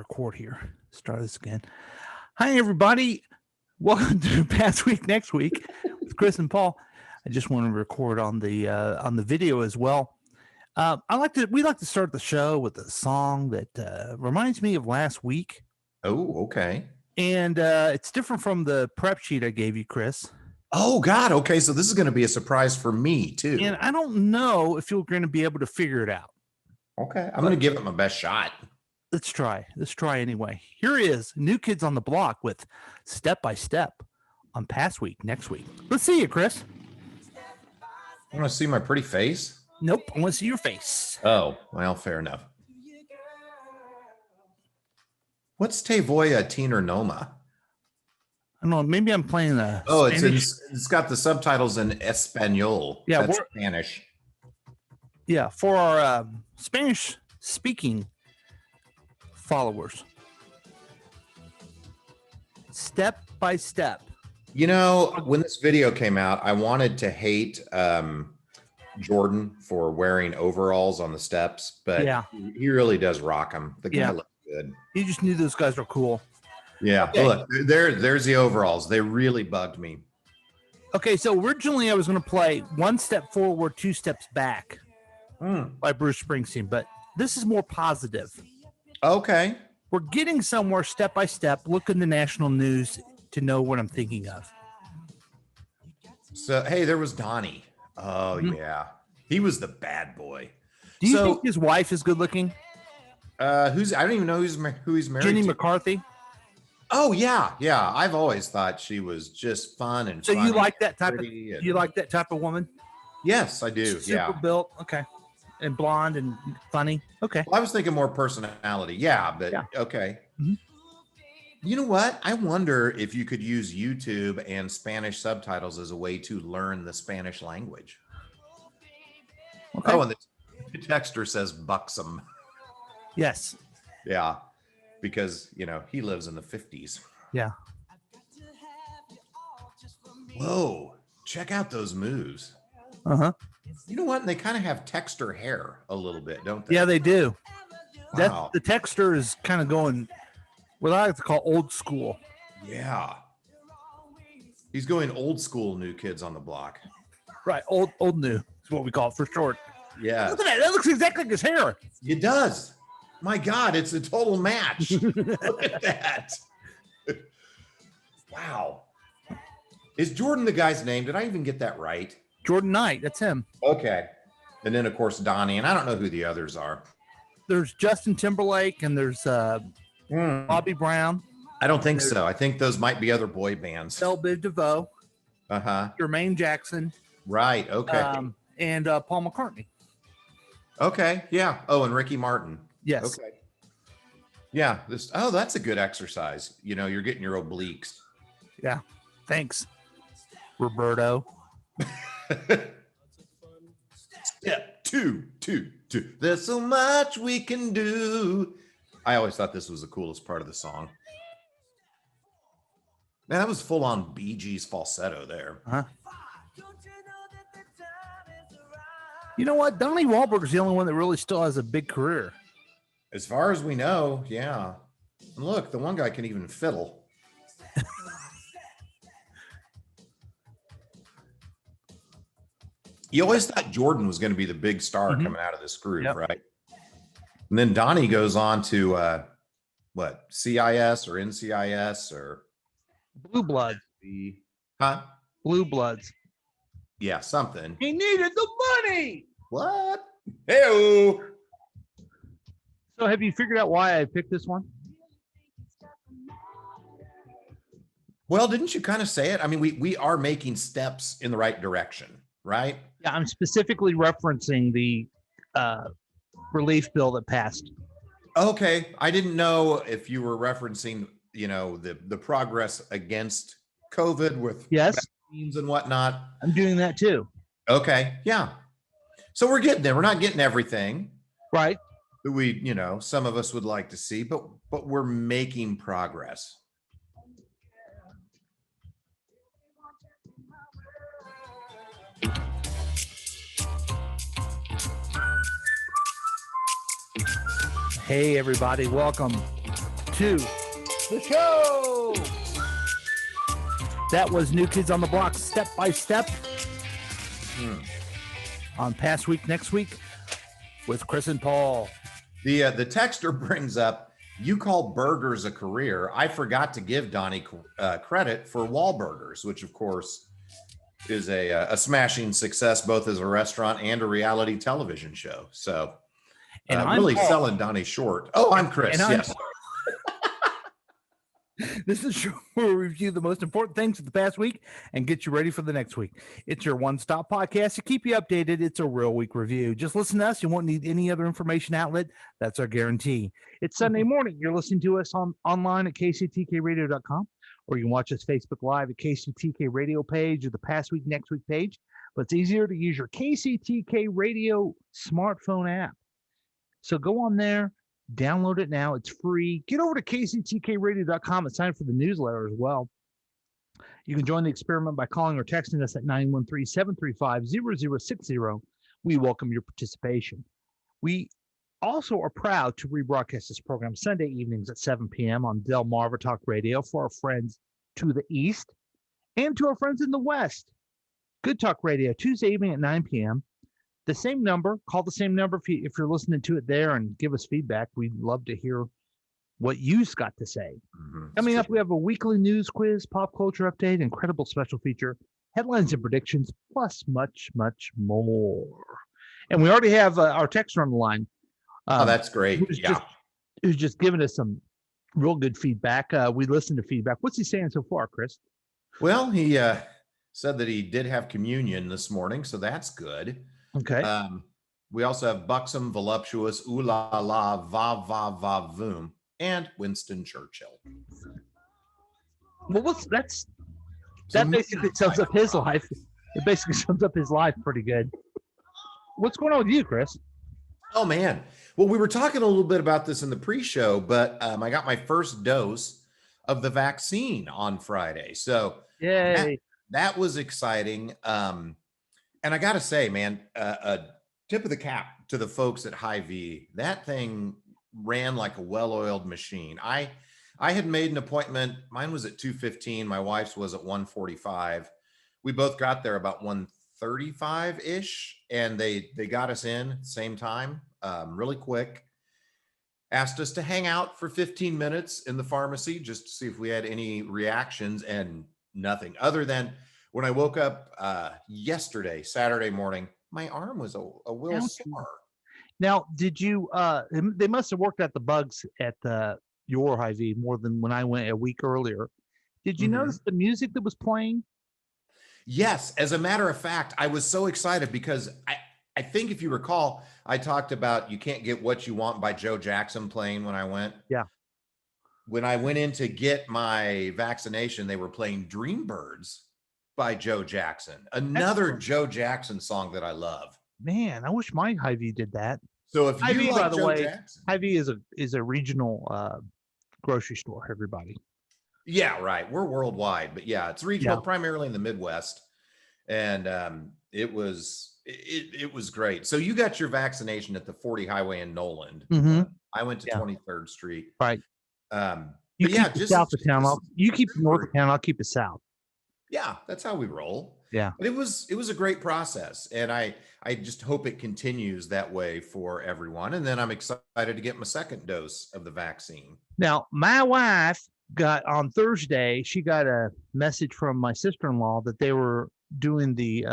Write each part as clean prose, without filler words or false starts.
record here. Start this again. Hi, everybody. Welcome to Past Week, Next Week with Chris and Paul. I just want to record on the video as well. We like to start the show with a song that reminds me of last week. Oh, okay. And it's different from the prep sheet I gave you, Chris. Oh, God. Okay, so this is going to be a surprise for me, too. And I don't know if you're going to be able to figure it out. Okay, I'm going to give it my best shot. Let's try anyway. Here is New Kids on the Block with Step by Step on Past Week, Next Week. Let's see you, Chris. You want to see my pretty face? Nope, I want to see your face. Oh, well, fair enough. What's Te voy a tener Noma? I don't know. Maybe I'm playing the. Oh, Spanish. it's got the subtitles in Espanol. Yeah, that's Spanish. Yeah, for our Spanish-speaking followers. Step by step. You know, when this video came out, I wanted to hate Jordan for wearing overalls on the steps, but yeah, he really does rock them. The guy looks good. You just knew those guys were cool. Yeah, okay. Look, there's the overalls. They really bugged me. Okay, so originally I was going to play One Step Forward, Two Steps Back by Bruce Springsteen, but this is more positive. Okay. We're getting somewhere step by step. Look in the national news to know what I'm thinking of. So, hey, there was Donnie. Oh, yeah. He was the bad boy. Do you think his wife is good looking? I don't even know who he's married Jenny to. McCarthy? Oh, yeah. Yeah. I've always thought she was just fun and so you like that type of you like that type of woman? Yes, I do. Super built. Okay. And blonde and funny. Okay. Well, I was thinking more personality. Yeah, but okay. Mm-hmm. You know what? I wonder if you could use YouTube and Spanish subtitles as a way to learn the Spanish language. Okay. Oh, and the texter says buxom. Yes. Yeah, because, he lives in the 50s. Yeah. Whoa, check out those moves. Uh-huh. You know what? They kind of have texter hair a little bit, don't they? Yeah, they do. Wow. The texter is kind of going what I like to call old school. Yeah. He's going old school New Kids on the Block. Right. Old new is what we call it for short. Yeah. Look at that. That looks exactly like his hair. It does. My God, it's a total match. Look at that. Wow. Is Jordan the guy's name? Did I even get that right? Jordan Knight. That's him. Okay. And then, of course, Donnie. And I don't know who the others are. There's Justin Timberlake and there's Bobby Brown. I don't think so. I think those might be other boy bands. Belle Biv DeVoe. Uh-huh. Jermaine Jackson. Right. Okay. And Paul McCartney. Okay. Yeah. Oh, and Ricky Martin. Yes. Okay. Yeah. That's a good exercise. You're getting your obliques. Yeah. Thanks, Roberto. Step two. There's so much we can do. I always thought this was the coolest part of the song. Man, that was full on Bee Gees falsetto there. Huh? You know what? Donnie Wahlberg's the only one that really still has a big career. As far as we know, yeah. And look, the one guy can even fiddle. You always thought Jordan was going to be the big star coming out of this group, right? And then Donnie goes on to CIS or NCIS or Blue Bloods. Huh? Blue Bloods. Yeah, something. He needed the money. What? Hey-o. So have you figured out why I picked this one? Well, didn't you kind of say it? I mean, we are making steps in the right direction, right? Yeah, I'm specifically referencing the relief bill that passed. Okay. I didn't know if you were referencing, the progress against COVID with vaccines and whatnot. I'm doing that too. Okay. Yeah. So we're getting there. We're not getting everything. Right. That we, some of us would like to see, but we're making progress. Hey, everybody. Welcome to the show. That was New Kids on the Block, Step by Step. On Past Week, Next Week with Chris and Paul. The texter brings up, you call burgers a career. I forgot to give Donnie credit for Wahlburgers, which of course is a smashing success, both as a restaurant and a reality television show. So and I'm really Paul. Selling Donnie short. Oh, I'm Chris. Yes. This is where we review the most important things of the past week and get you ready for the next week. It's your one-stop podcast to keep you updated. It's a real week review. Just listen to us. You won't need any other information outlet. That's our guarantee. It's Sunday morning. You're listening to us online at kctkradio.com, or you can watch us Facebook Live at KCTK Radio page or the Past Week, Next Week page. But it's easier to use your KCTK Radio smartphone app. So go on there. Download it now. It's free. Get over to kctkradio.com and sign up for the newsletter as well. You can join the experiment by calling or texting us at 913-735-0060. We welcome your participation. We also are proud to rebroadcast this program Sunday evenings at 7 p.m. on Delmarva Talk Radio for our friends to the east and to our friends in the west. Good Talk Radio, Tuesday evening at 9 p.m. The same number, call the same number if you're listening to it there and give us feedback. We'd love to hear what you've got to say. Coming up, we have a weekly news quiz, pop culture update, incredible special feature, headlines and predictions, plus much, much more. And we already have our texter on the line. Oh, that's great. Who's just giving us some real good feedback. We listened to feedback. What's he saying so far, Chris? Well, he said that he did have communion this morning, so that's good. Okay. We also have buxom, voluptuous, ooh la la, va va va voom, and Winston Churchill. Well, that basically sums up his life. It basically sums up his life pretty good. What's going on with you, Chris? Oh man. Well, we were talking a little bit about this in the pre-show, but I got my first dose of the vaccine on Friday. So yay. That was exciting. And I got to say, man, a tip of the cap to the folks at Hy-Vee. That thing ran like a well-oiled machine. I had made an appointment. Mine was at 2:15. My wife's was at 1:45. We both got there about 1:35-ish, and they got us in at the same time, really quick. Asked us to hang out for 15 minutes in the pharmacy just to see if we had any reactions, and nothing other than when I woke up yesterday, Saturday morning, my arm was a little sore. Now, did you, they must have worked out the bugs at your Hy-Vee more than when I went a week earlier. Did you notice the music that was playing? Yes. As a matter of fact, I was so excited because I think if you recall, I talked about You Can't Get What You Want by Joe Jackson playing when I went. Yeah. When I went in to get my vaccination, they were playing Dreambirds by Joe Jackson, another Joe Jackson song that I love. Man, I wish my Hy-Vee did that. So if Hy-Vee, you like by the Joe way, Jackson, Hy-Vee is a regional grocery store. Everybody. Yeah, right. We're worldwide, but yeah, it's regional, primarily in the Midwest, and it was great. So you got your vaccination at the 40 Highway in Noland. I went to 23rd Street. Right. You keep the south of town. You keep the north of town. I'll keep the south. Yeah, that's how we roll. Yeah. But it was a great process, and I just hope it continues that way for everyone. And then I'm excited to get my second dose of the vaccine. Now, my wife got on Thursday, she got a message from my sister-in-law that they were doing the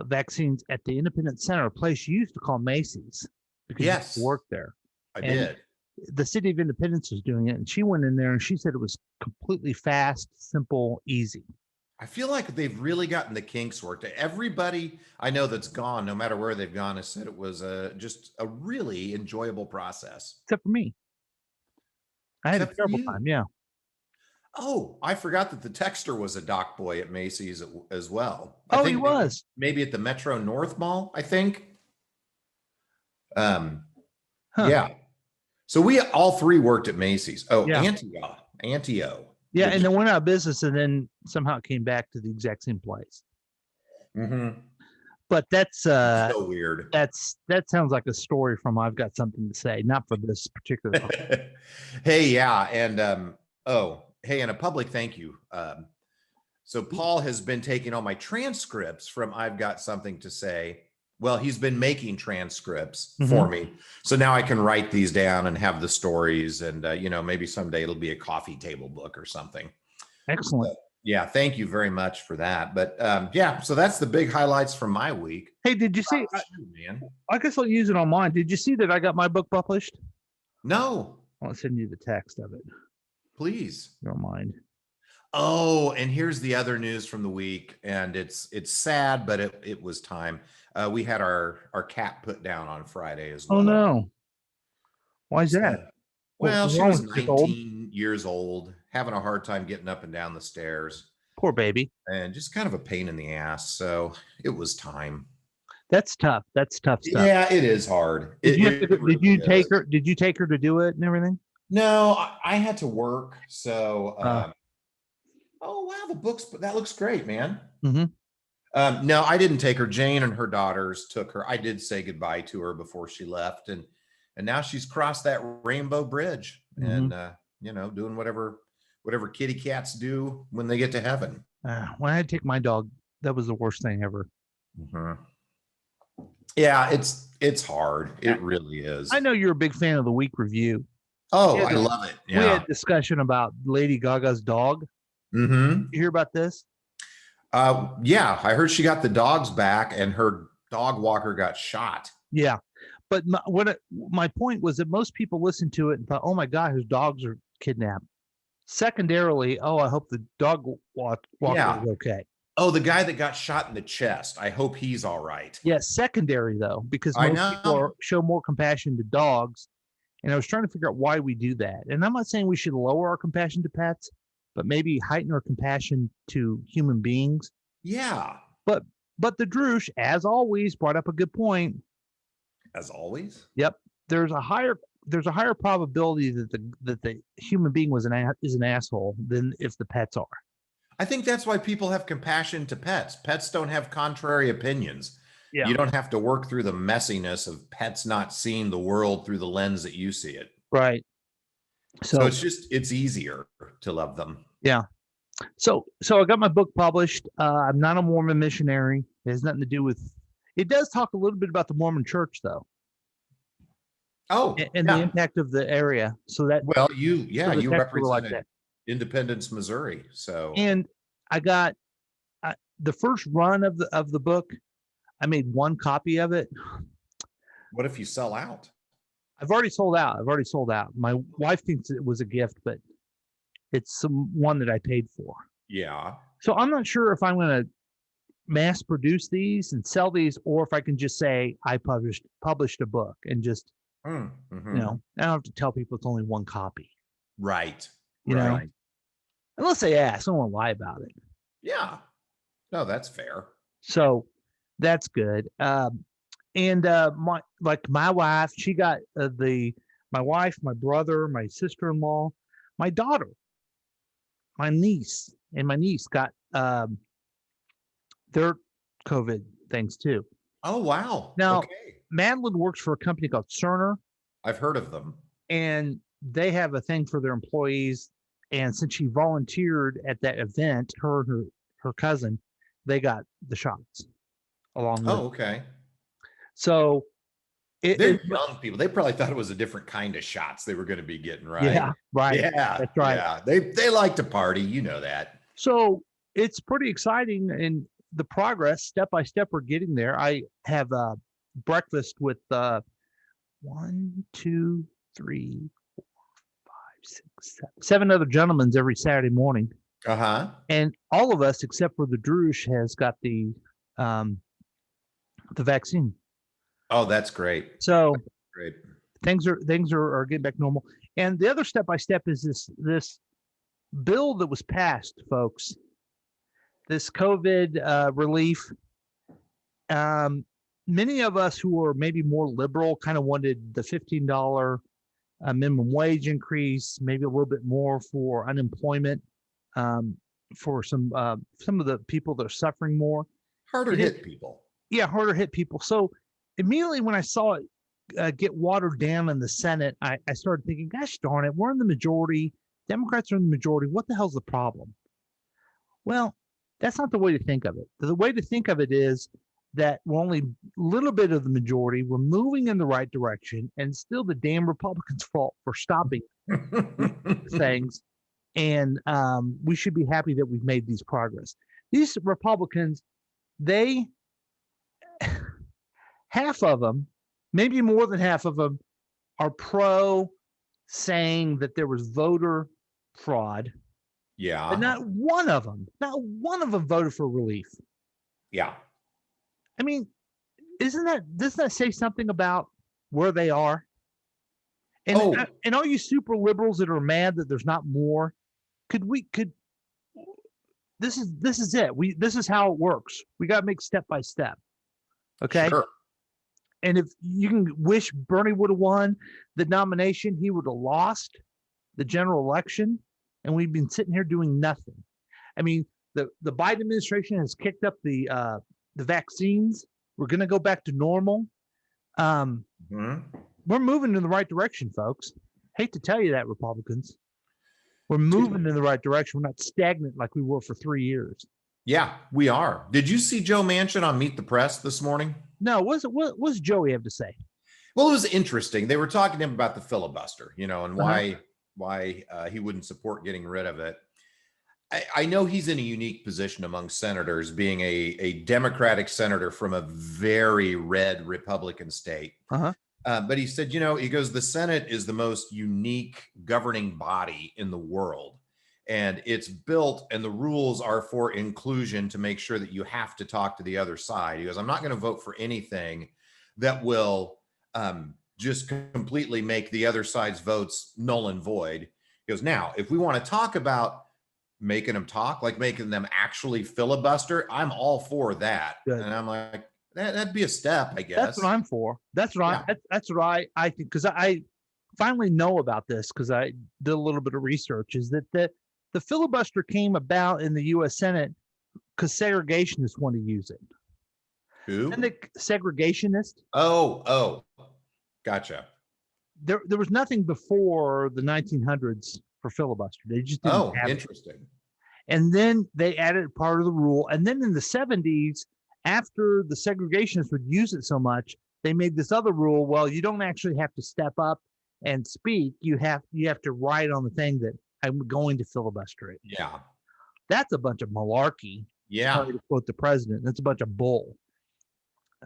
vaccines at the Independence Center, a place you used to call Macy's because you used to work there. I did. The city of Independence was doing it, and she went in there and she said it was completely fast, simple, easy. I feel like they've really gotten the kinks worked. Everybody I know that's gone, no matter where they've gone, has said it was just a really enjoyable process. Except for me. I had a terrible time, yeah. Oh, I forgot that the texter was a dock boy at Macy's as well. Oh, he was. Maybe at the Metro North Mall, I think. Yeah. So we all three worked at Macy's. Oh, yeah. Antio. Yeah, and then went out of business, and then somehow it came back to the exact same place. But that's So weird. that sounds like a story from I've Got Something to Say, not for this particular. Hey, yeah, and oh, hey, and a public thank you. So Paul has been taking all my transcripts from I've Got Something to Say. Well, he's been making transcripts for me, so now I can write these down and have the stories, and maybe someday it'll be a coffee table book or something. Excellent. Yeah, thank you very much for that. But yeah, so that's the big highlights from my week. Hey, did you see? Man, I guess I'll use it on mine. Did you see that I got my book published? no, I'll send you the text of it. please. You don't mind? Oh, and here's the other news from the week, and it's sad, but it was time. We had our cat put down on Friday as well. Oh no! Why is that? Well, What's she wrong was with it? Just old? 19 years old, having a hard time getting up and down the stairs, Poor baby. and just kind of a pain in the ass. So it was time. That's tough. That's tough stuff. Yeah, it is hard. Did you really take is. her? Did you take her to do it and everything? No, I had to work. So, Uh. oh wow, the books, that looks great, man. Mm-hmm. No, I didn't take her. Jane and her daughters took her. I did say goodbye to her before she left, and now she's crossed that rainbow bridge, and doing whatever kitty cats do when they get to heaven. When I had to take my dog, that was the worst thing ever. Yeah, it's hard. It really is. I know you're a big fan of the week review. Oh, I love it. Yeah. We had discussion about Lady Gaga's dog. You hear about this? Yeah, I heard she got the dogs back, and her dog walker got shot. Yeah, but my point was that most people listened to it and thought, "Oh my God, his dogs are kidnapped." Secondarily, oh, I hope the dog walker is okay. Oh, the guy that got shot in the chest. I hope he's all right. Yeah, secondary though, because most people show more compassion to dogs, and I was trying to figure out why we do that. And I'm not saying we should lower our compassion to pets, but maybe heighten our compassion to human beings. Yeah. But the Droosh, as always, brought up a good point. As always? Yep. There's a higher probability that the human being is an asshole than if the pets are. I think that's why people have compassion to pets. Pets don't have contrary opinions. Yeah. You don't have to work through the messiness of pets not seeing the world through the lens that you see it. Right. So it's easier to love them. Yeah. So I got my book published. I'm not a Mormon missionary. It has nothing to do with. It does talk a little bit about the Mormon Church, though. Oh, and the impact of the area. So that you represent Independence, Missouri. So and I got the first run of the book. I made one copy of it. What if you sell out? I've already sold out. My wife thinks it was a gift, but it's one that I paid for. Yeah. So I'm not sure if I'm going to mass produce these and sell these, or if I can just say I published a book and just, I don't have to tell people it's only one copy. Right. You know, unless they ask, I don't want to lie about it. Yeah. No, that's fair. So that's good. And my wife, she got my wife, my brother, my sister-in-law, my daughter, my niece got their COVID things too. Oh wow! Now, Madeline works for a company called Cerner. I've heard of them, and they have a thing for their employees. And since she volunteered at that event, her cousin, they got the shots along with. Oh, okay. So they're young people. They probably thought it was a different kind of shots they were going to be getting, right? Yeah, right. Yeah, that's right. Yeah, they like to party. You know that. So it's pretty exciting, and the progress, step by step, we're getting there. I have breakfast with 1, 2, 3, 4, 5, 6, 7 other gentlemen every Saturday morning. And all of us, except for the Droosh, has got the vaccine. Oh, that's great. So great. Things are getting back normal. And the other step by step is this bill that was passed, folks. This COVID relief. Many of us who are maybe more liberal kind of wanted the $15 minimum wage increase, maybe a little bit more for unemployment, for some of the people that are suffering more. Harder hit people. Yeah, harder hit people. So immediately when I saw it get watered down in the Senate, I started thinking, gosh darn it, we're in the majority. Democrats are in the majority. What the hell's the problem? Well, that's not the way to think of it. The way to think of it is that we're only a little bit of the majority. We're moving in the right direction, and still the damn Republicans' fault for stopping things. And we should be happy that we've made these progress. These Republicans, they half of them, maybe more than half of them, are pro saying that there was voter fraud. Yeah. But not one of them voted for relief. Yeah. I mean, doesn't that say something about where they are? And all you super liberals that are mad that there's not more, this is it. This is how it works. We got to make step by step. Okay. Sure. And if you can wish Bernie would have won the nomination, he would have lost the general election, and we've been sitting here doing nothing. I mean, the Biden administration has kicked up the vaccines. We're going to go back to normal. We're moving in the right direction, folks. Hate to tell you that, Republicans. We're moving in the right direction. We're not stagnant like we were for 3 years. Yeah, we are. Did you see Joe Manchin on Meet the Press this morning? No, what's Joey have to say? Well, it was interesting. They were talking to him about the filibuster, and why he wouldn't support getting rid of it. I know he's in a unique position among senators, being a Democratic senator from a very red Republican state. But he said, he goes, the Senate is the most unique governing body in the world. And it's built, and the rules are for inclusion to make sure that you have to talk to the other side. He goes, I'm not going to vote for anything that will just completely make the other side's votes null and void. He goes, now, if we want to talk about making them talk, like making them actually filibuster, I'm all for that. Good. And I'm like, that'd be a step, I guess. That's what I'm for. That's what I think, because I finally know about this because I did a little bit of research, is that the filibuster came about in the U.S. Senate because segregationists want to use it. Who? And the segregationist. Oh, gotcha. There was nothing before the 1900s for filibuster. They just didn't have interesting. It. And then they added part of the rule. And then in the 70s, after the segregationists would use it so much, they made this other rule. Well, you don't actually have to step up and speak. You have to write on the thing that I'm going to filibuster it. Yeah. That's a bunch of malarkey. Yeah. Sorry to quote the president. That's a bunch of bull.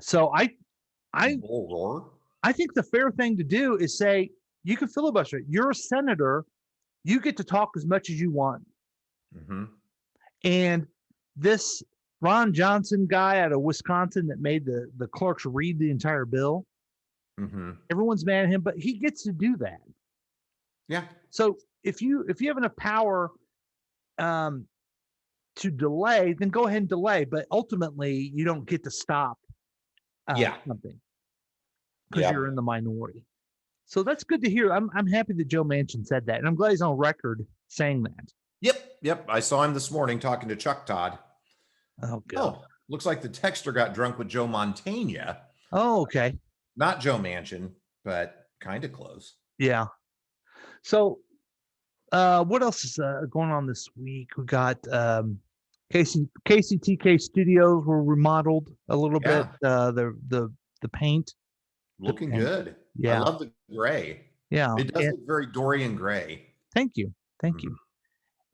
So I think the fair thing to do is say, you can filibuster it. You're a senator. You get to talk as much as you want. And this Ron Johnson guy out of Wisconsin that made the clerks read the entire bill, everyone's mad at him, but he gets to do that. Yeah. So if you have enough power to delay, then go ahead and delay. But ultimately, you don't get to stop something because you're in the minority. So that's good to hear. I'm happy that Joe Manchin said that, and I'm glad he's on record saying that. Yep. I saw him this morning talking to Chuck Todd. Oh, God. Looks like the texter got drunk with Joe Montana. Oh, okay. Not Joe Manchin, but kind of close. Yeah. So, what else is going on this week? We got KCTK Studios were remodeled a little bit. The paint looking good. Yeah, I love the gray. Yeah, it does look very Dorian Gray. Thank you.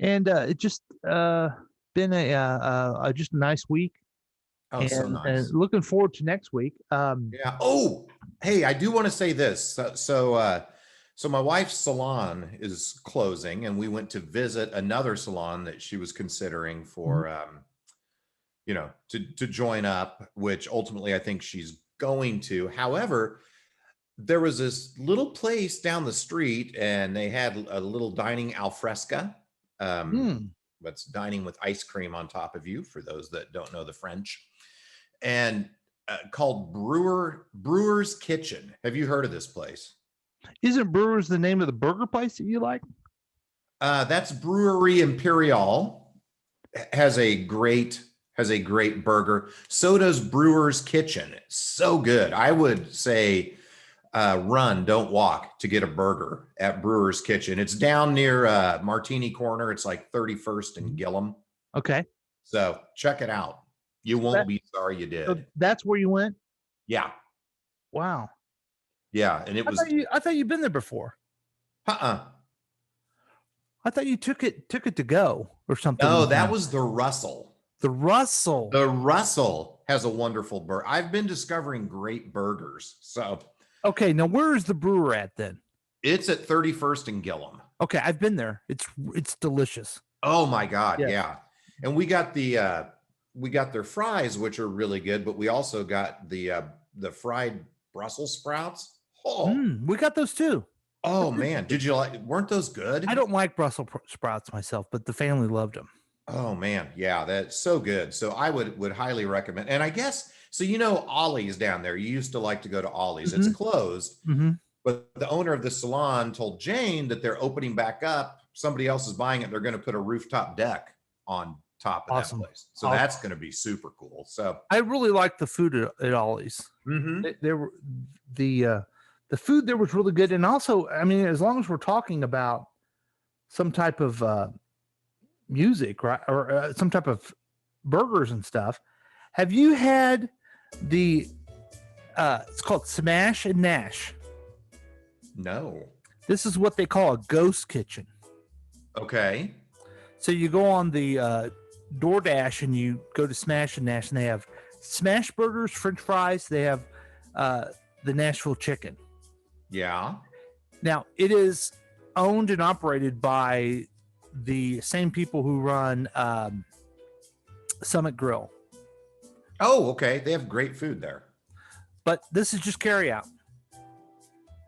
And it just been a just a nice week. Oh, so nice. And looking forward to next week. Yeah. Oh, hey, I do want to say this. So my wife's salon is closing, and we went to visit another salon that she was considering for, to join up, which ultimately I think she's going to. However, there was this little place down the street, and they had a little dining al fresco. That's dining with ice cream on top of you, for those that don't know the French, and called Brewer's Kitchen. Have you heard of this place? Isn't Brewer's the name of the burger place that you like? That's Brewery Imperial. Has a great has a great burger. So does Brewer's Kitchen. It's so good. I would say run, don't walk to get a burger at Brewer's Kitchen. It's down near Martini Corner. It's like 31st and Gillum. Okay. So check it out. You won't be sorry you did. So that's where you went? Yeah. Wow. Yeah. And it was. I thought you'd been there before. I thought you took it to go or something. No, that was the Russell. The Russell. The Russell has a wonderful burger. I've been discovering great burgers. So. Okay. Now where is the Brewer at then? It's at 31st and Gillum. Okay. I've been there. It's delicious. Oh my God. Yes. Yeah. And we got their fries, which are really good, but we also got the fried Brussels sprouts. Oh, we got those too. Oh man. Weren't those good? I don't like Brussels sprouts myself, but the family loved them. Oh man. Yeah. That's so good. So I would highly recommend. And I guess, so, Ollie's down there. You used to like to go to Ollie's. It's closed, but the owner of the salon told Jane that they're opening back up. Somebody else is buying it. They're going to put a rooftop deck on top of that place. So that's going to be super cool. So I really like the food at Ollie's. The food there was really good. And also, I mean, as long as we're talking about some type of music, right? Or some type of burgers and stuff. Have you had it's called Smash and Nash? No. This is what they call a ghost kitchen. Okay. So you go on the DoorDash and you go to Smash and Nash, and they have smash burgers, French fries. They have the Nashville chicken. Yeah. Now it is owned and operated by the same people who run Summit Grill. Oh, okay. They have great food there. But this is just carry out.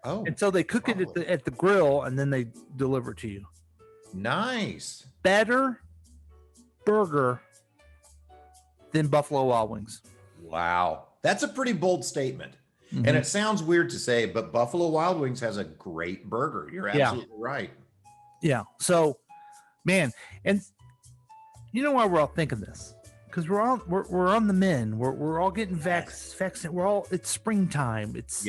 Oh. And so they cook it at the grill and then they deliver it to you. Nice. Better burger than Buffalo Wild Wings. Wow. That's a pretty bold statement. And it sounds weird to say, but Buffalo Wild Wings has a great burger. You're absolutely right. Yeah. So, man, and you know why we're all thinking this? Because we're on the men. We're all getting vaccinated. It's springtime. It's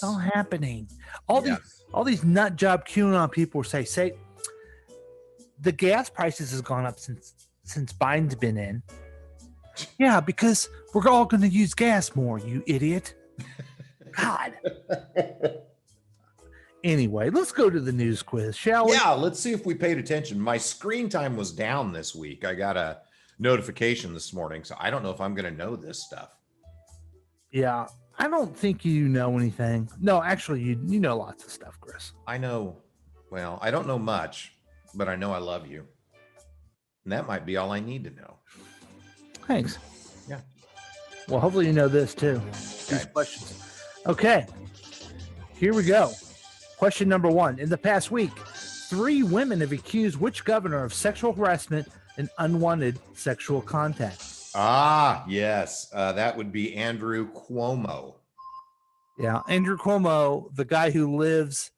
all happening. All these nut job QAnon people say the gas prices has gone up since Biden's been in. Yeah, because we're all going to use gas more, you idiot. God. Anyway, let's go to the news quiz, shall we? Yeah, let's see if we paid attention. My screen time was down this week. I got a notification this morning, so I don't know if I'm going to know this stuff. Yeah, I don't think you know anything. No, actually, you know lots of stuff, Chris. I know. Well, I don't know much, but I know I love you. And that might be all I need to know. Thanks. Yeah. Well, hopefully you know this too. Okay. These questions. Okay. Here we go. Question number 1. In the past week, 3 women have accused which governor of sexual harassment and unwanted sexual contact? Ah, yes. That would be Andrew Cuomo. Yeah. Andrew Cuomo, the guy who lives,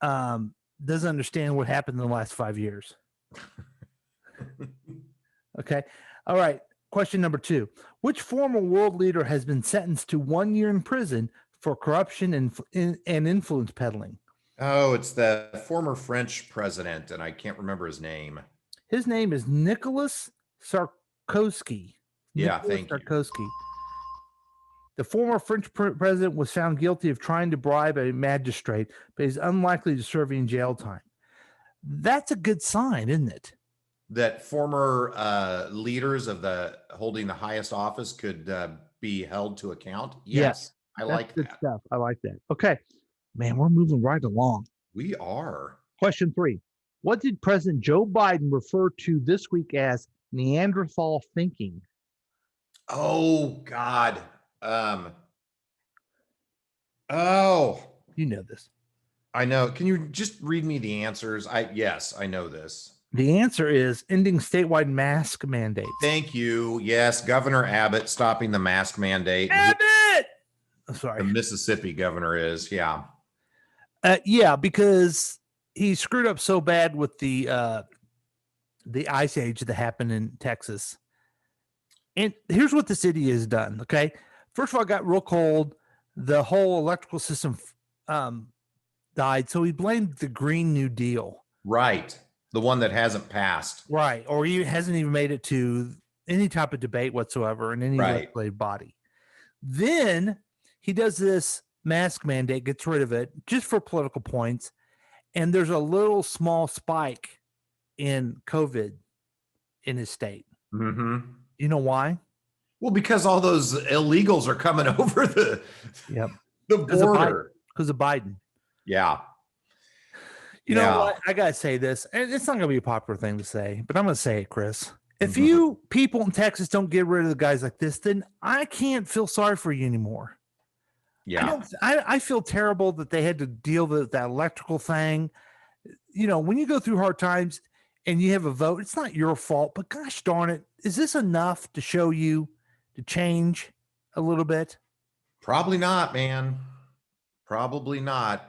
doesn't understand what happened in the last 5 years. Okay. All right. Question number 2. Which former world leader has been sentenced to 1 year in prison for corruption and influence peddling? Oh, it's the former French president, and I can't remember his name. His name is Nicolas Sarkozy. Yeah, thank you. Sarkozy. The former French president was found guilty of trying to bribe a magistrate, but is unlikely to serve in jail time. That's a good sign, isn't it? That former leaders of holding the highest office could be held to account. Yes. I like good that stuff. I like that. Okay, man, we're moving right along. We are. Question 3. What did President Joe Biden refer to this week as Neanderthal thinking? Oh God. You know this. I know. Can you just read me the answers? Yes, I know this. The answer is ending statewide mask mandates. Thank you. Yes, Governor Abbott stopping the mask mandate. Abbott! I'm sorry. The Mississippi governor is, yeah. Yeah, because he screwed up so bad with the ice age that happened in Texas. And here's what the city has done. Okay. First of all, it got real cold. The whole electrical system died. So he blamed the Green New Deal. Right. The one that hasn't passed. Right. Or he hasn't even made it to any type of debate whatsoever in any legislative body. Then he does this mask mandate, gets rid of it just for political points. And there's a little small spike in COVID in his state. Mm-hmm. You know why? Well, because all those illegals are coming over the border. Because of Biden. Yeah. You know what? I got to say this, and it's not going to be a popular thing to say, but I'm going to say it, Chris. If you people in Texas don't get rid of the guys like this, then I can't feel sorry for you anymore. Yeah. I feel terrible that they had to deal with that electrical thing. You know, when you go through hard times and you have a vote, it's not your fault, but gosh darn it, is this enough to show you to change a little bit? Probably not, man. Probably not.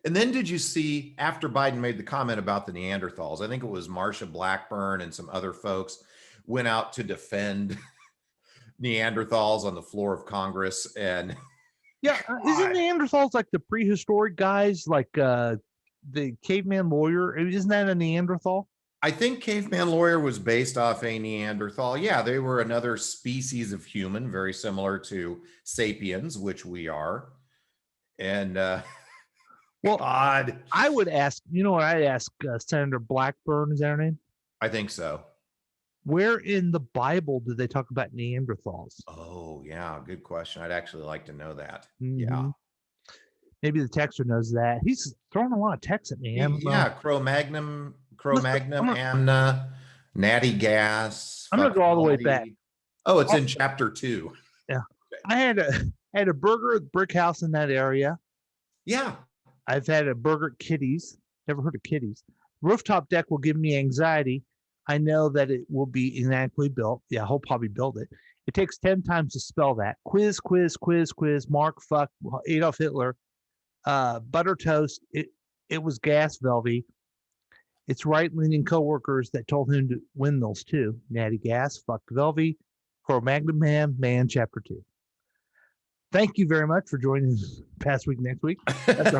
And then did you see, after Biden made the comment about the Neanderthals, I think it was Marsha Blackburn and some other folks went out to defend Neanderthals on the floor of Congress. And yeah, isn't Neanderthals like the prehistoric guys, like the caveman lawyer? Isn't that a Neanderthal? I think Caveman Lawyer was based off a Neanderthal. Yeah, they were another species of human, very similar to sapiens, which we are. And well, God, I would ask, you know what I'd ask Senator Blackburn, is that her name? I think so. Where in the Bible do they talk about Neanderthals? Oh, yeah, good question. I'd actually like to know that. Mm-hmm. Yeah. Maybe the texter knows that. He's throwing a lot of texts at me. Yeah, Cro-Magnon and Natty Gas. I'm gonna go all the way back. Oh, it's in chapter 2. Yeah. I had a burger at Brick House in that area. Yeah. I've had a burger at Kitty's. Never heard of Kitty's. Rooftop deck will give me anxiety. I know that it will be inadequately built. Yeah, he'll probably build it. It takes 10 times to spell that. Quiz, Mark, fuck, Adolf Hitler, butter toast. It was gas Velvy. It's right-leaning coworkers that told him to win those too. Natty Gas, fuck Velvy, Cro-Magnon Man, chapter 2. Thank you very much for joining us past week, next week. I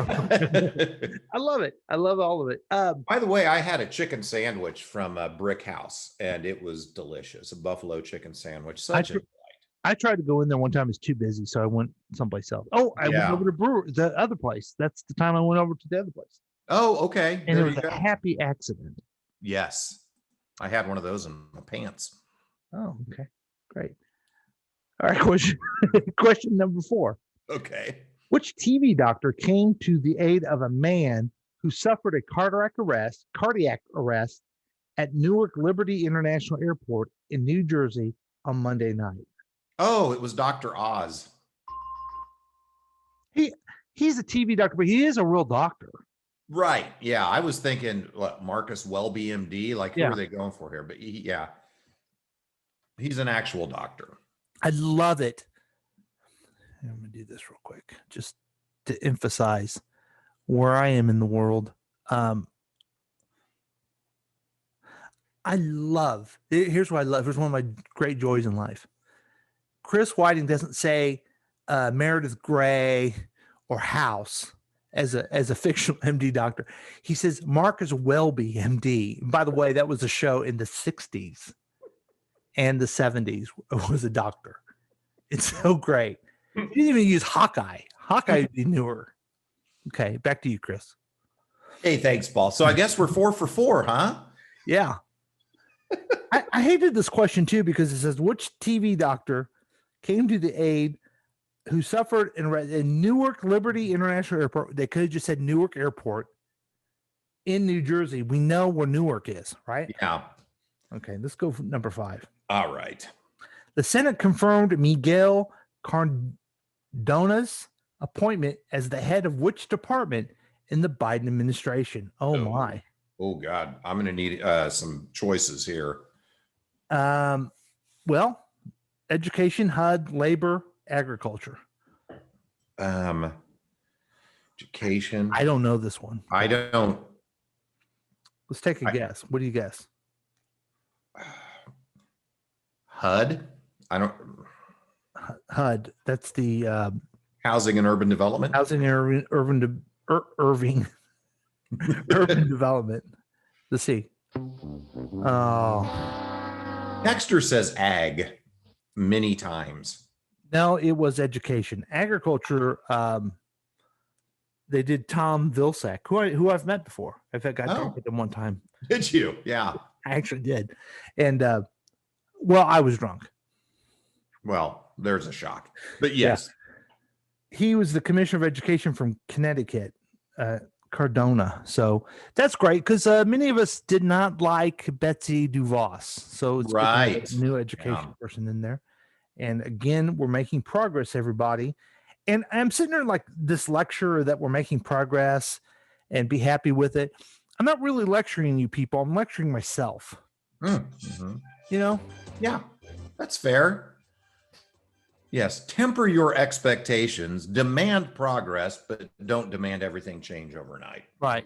love it. I love all of it. By the way, I had a chicken sandwich from Brick House, and it was delicious. A buffalo chicken sandwich. I tried to go in there one time. It's too busy, so I went someplace else. Oh, I went over to the other place. That's the time I went over to the other place. Oh, okay. And it was a happy accident. Yes. I had one of those in my pants. Oh, okay. Great. All right, question number 4. Okay. Which TV doctor came to the aid of a man who suffered a cardiac arrest at Newark Liberty International Airport in New Jersey on Monday night? Oh, it was Dr. Oz. He's a TV doctor, but he is a real doctor. Right. Yeah. I was thinking, what, Marcus Welby, MD? Like, who are they going for here? But he's an actual doctor. I love it. I'm going to do this real quick just to emphasize where I am in the world. I love, here's what I love. Here's one of my great joys in life. Chris Whiting doesn't say Meredith Grey or House as a fictional MD doctor. He says Marcus Welby, MD. And by the way, that was a show in the 60s and the 70s. Was a doctor. It's so great. He didn't even use Hawkeye. Hawkeye would be newer. Okay, back to you, Chris. Hey, thanks, Paul. So I guess we're 4 for 4, huh? Yeah. I hated this question too because it says which TV doctor came to the aid who suffered in Newark Liberty International Airport. They could have just said Newark Airport in New Jersey. We know where Newark is, right? Yeah. Okay, let's go for number 5. All right. The Senate confirmed Miguel Cardona's appointment as the head of which department in the Biden administration? Oh my. Oh God. I'm going to need some choices here. Well, education, HUD, labor, agriculture. Education. I don't know this one. I don't. Let's take a guess. What do you guess? HUD. I don't. HUD. That's the Housing and Urban Development. Housing and Urban Development. Let's see. Oh. Dexter says ag many times. No, it was education. Agriculture, they did Tom Vilsack, who I've met before. I've got drunk with him one time. Did you? Yeah. I actually did. And well, I was drunk. Well, there's a shock. But yes. Yeah. He was the commissioner of education from Connecticut, Cardona. So that's great because many of us did not like Betsy DeVos. So it's right. A new education person in there. And again, we're making progress, everybody. And I'm sitting there like this lecture that we're making progress and be happy with it. I'm not really lecturing you people. I'm lecturing myself. Mm-hmm. You know? Yeah, that's fair. Yes, temper your expectations, demand progress, but don't demand everything change overnight. Right.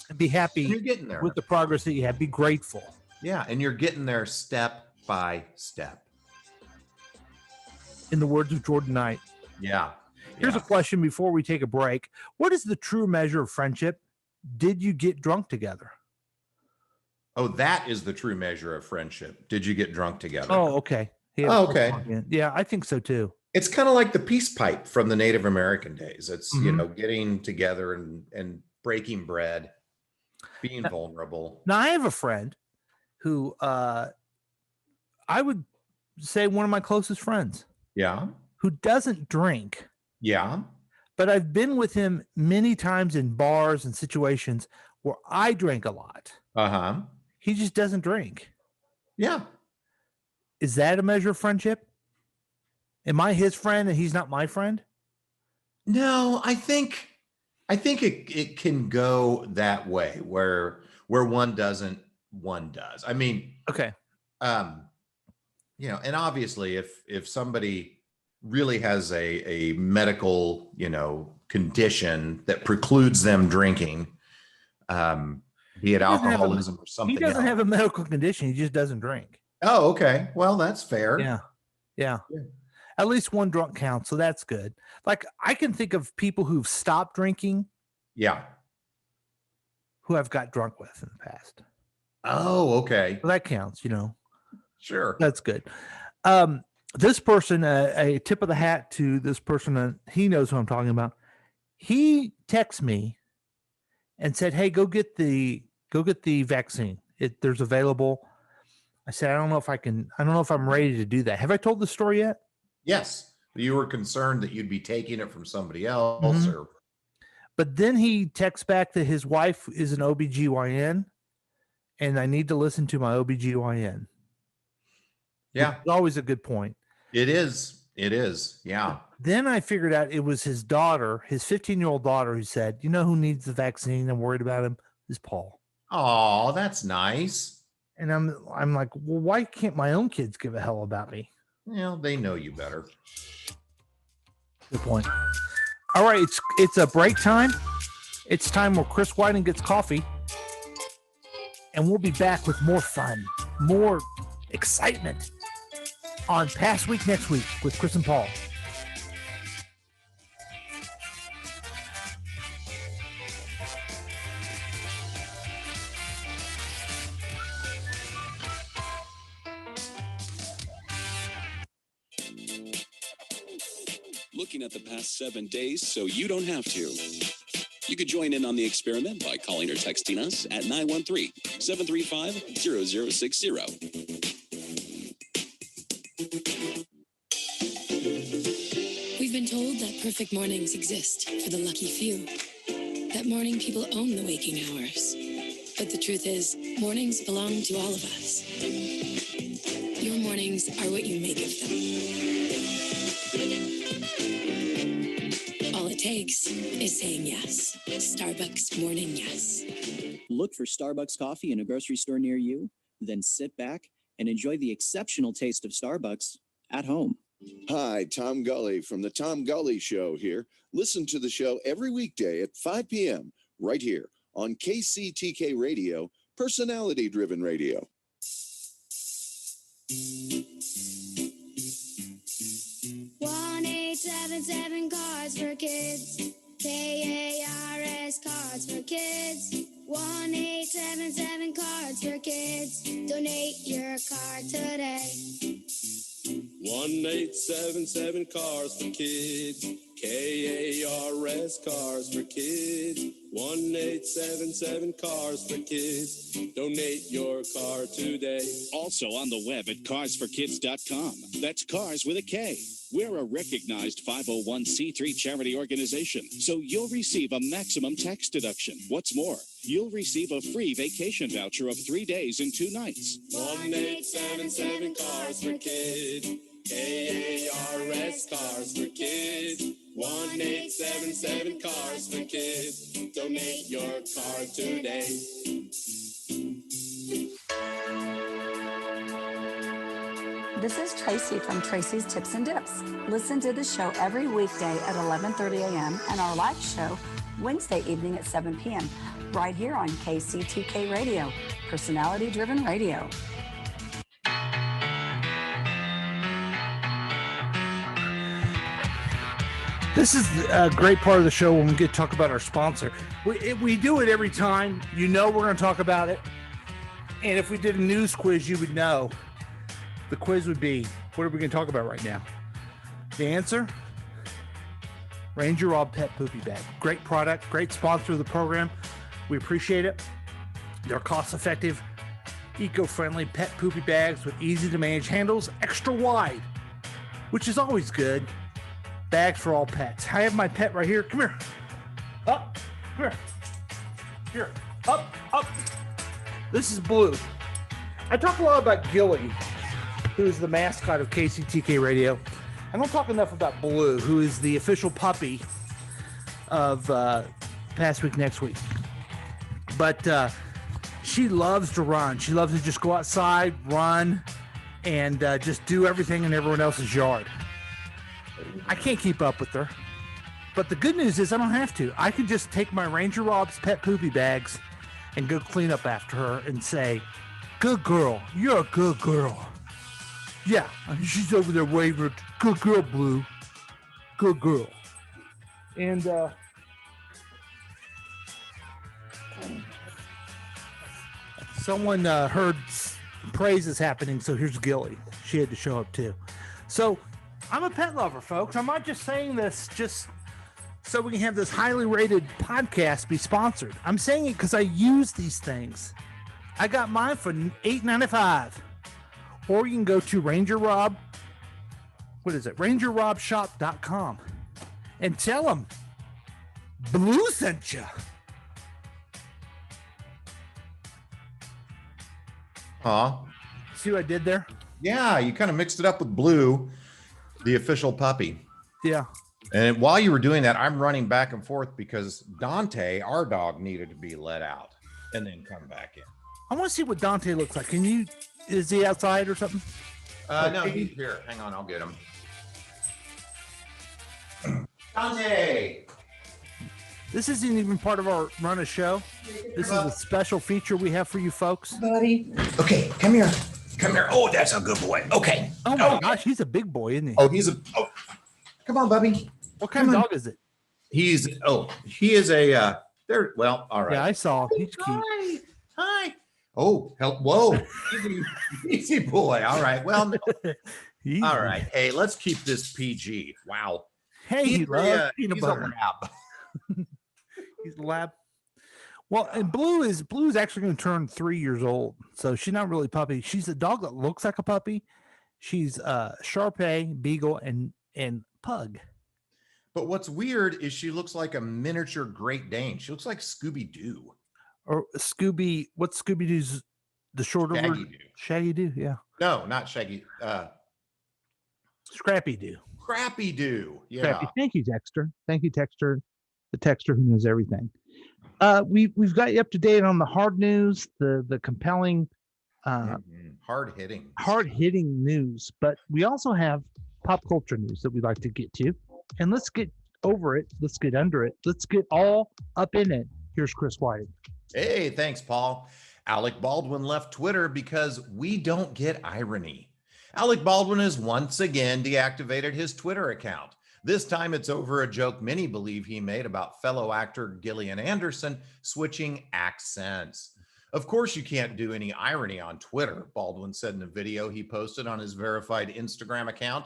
And be happy you're getting there with the progress that you have. Be grateful. Yeah, and you're getting there step by step. In the words of Jordan Knight. Yeah. Here's a question before we take a break. What is the true measure of friendship? Did you get drunk together? Oh, that is the true measure of friendship. Did you get drunk together? Oh, okay. Okay. Yeah, I think so too. It's kind of like the peace pipe from the Native American days. It's, you know, getting together and breaking bread, being vulnerable. Now, I have a friend who I would say one of my closest friends. Yeah. Who doesn't drink. Yeah. But I've been with him many times in bars and situations where I drink a lot. Uh-huh. He just doesn't drink. Yeah. Is that a measure of friendship? Am I his friend and he's not my friend? No, I think it can go that way where one doesn't, one does. I mean, okay. You know, and obviously if somebody really has a medical, you know, condition that precludes them drinking, be it alcoholism or something. He doesn't have a medical condition. He just doesn't drink. Oh, okay. Well, that's fair. Yeah. At least one drunk counts. So that's good. Like I can think of people who've stopped drinking. Yeah. Who I've got drunk with in the past. Oh, okay. Well, that counts, you know. Sure. That's good. This person, a tip of the hat to this person. He knows who I'm talking about. He texted me and said, "Hey, go get the vaccine. There's available." I said, I don't know if I'm ready to do that. Have I told the story yet? Yes. You were concerned that you'd be taking it from somebody else or. But then he texts back that his wife is an OBGYN and I need to listen to my OBGYN. Yeah. It's always a good point. It is. Yeah. Then I figured out it was his daughter, his 15-year-old daughter, who said, you know who needs the vaccine? I'm worried about him. Is Paul. Oh, that's nice. And I'm like, well, why can't my own kids give a hell about me? Well, they know you better. Good point. All right, it's a break time. It's time where Chris Whiting gets coffee. And we'll be back with more fun, more excitement on Past Week Next Week with Chris and Paul. Looking at the past 7 days so you don't have to. You could join in on the experiment by calling or texting us at 913-735-0060. We've been told that perfect mornings exist for the lucky few. That morning people own the waking hours. But the truth is, mornings belong to all of us. Your mornings are what you make of them. All it takes is saying yes. Starbucks Morning Yes. Look for Starbucks coffee in a grocery store near you, then sit back and enjoy the exceptional taste of Starbucks at home. Hi, Tom Gully from The Tom Gully Show here. Listen to the show every weekday at 5 p.m. right here on KCTK Radio, personality-driven radio. $1-877 Cards for Kids. KARS Cards for Kids. 1-877 Cards for Kids. Donate your card today. 1-877 Cars for Kids. KARS Cars for Kids. 1-877 Cars for Kids. Donate your car today. Also on the web at carsforkids.com. That's cars with a K. We're a recognized 501c3 charity organization, so you'll receive a maximum tax deduction. What's more, you'll receive a free vacation voucher of 3 days and 2 nights. 1-877 Cars for Kids. KARS Cars for Kids. 1-877 Cars for Kids. Donate your car today. This is Tracy from Tracy's Tips and Dips. Listen to the show every weekday at 11:30 a.m. and our live show Wednesday evening at 7 p.m. right here on KC2K Radio, personality-driven radio. This is a great part of the show when we get to talk about our sponsor. We do it every time. You know we're going to talk about it. And if we did a news quiz, you would know. The quiz would be, what are we going to talk about right now? The answer? Ranger Rob Pet Poopy Bag. Great product, great sponsor of the program. We appreciate it. They're cost-effective, eco-friendly pet poopy bags with easy-to-manage handles, extra wide, which is always good. Bags for all pets. I have my pet right here. Come here. Up. Come here. Here. Up. Up. This is Blue. I talk a lot about Gilly, who's the mascot of KCTK Radio. I don't talk enough about Blue, who is the official puppy of Past Week Next Week. But she loves to run. She loves to just go outside, run, and just do everything in everyone else's yard. I can't keep up with her. But the good news is I don't have to. I can just take my Ranger Rob's Pet Poopy Bags and go clean up after her and say, good girl. You're a good girl. Yeah, she's over there waving. Good girl, Blue. Good girl. And someone heard praises happening, so here's Gilly. She had to show up too. So I'm a pet lover, folks. I'm not just saying this just so we can have this highly rated podcast be sponsored. I'm saying it because I use these things. I got mine for $8.95. Or you can go to RangerRobShop.com and tell them Blue sent you. Huh? See what I did there? Yeah, you kind of mixed it up with Blue, the official puppy. Yeah. And while you were doing that, I'm running back and forth because Dante, our dog, needed to be let out and then come back in. I want to see what Dante looks like. Is he outside or something? No, he's here. Hang on, I'll get him. Dante! This isn't even part of our run a show. This is a special feature we have for you folks. Buddy. Okay, come here. Come here. Oh, that's a good boy. Okay. Oh my gosh, he's a big boy, isn't he? Oh, come on, Bubby. What kind of dog is it? He is a, well, all right. Yeah, I saw. He's cute. Hi. Oh, whoa. Easy boy. All right. Well, no. All right. Hey, let's keep this PG. Wow. Hey, he loves peanut he's butter. a lab. He's a lab. Well, and Blue is actually going to turn 3 years old. So she's not really a puppy. She's a dog that looks like a puppy. She's Shar-Pei, Beagle, and Pug. But what's weird is she looks like a miniature Great Dane. She looks like Scooby-Doo. Or Scooby, what's Scooby-Doo's the shorter Shaggy version? Doo. Shaggy Doo, yeah. No, not Shaggy. Scrappy Doo. Scrappy Doo. Yeah. Scrappy. Thank you, Texter. Thank you, Texter. The Texter who knows everything. We've got you up to date on the hard news, the compelling, hard hitting news, but we also have pop culture news that we'd like to get to. And let's get over it. Let's get under it. Let's get all up in it. Here's Chris Whiting. Hey, thanks, Paul. Alec Baldwin left Twitter because we don't get irony. Alec Baldwin has once again deactivated his Twitter account. This time it's over a joke many believe he made about fellow actor Gillian Anderson switching accents. Of course, you can't do any irony on Twitter, Baldwin said in a video he posted on his verified Instagram account.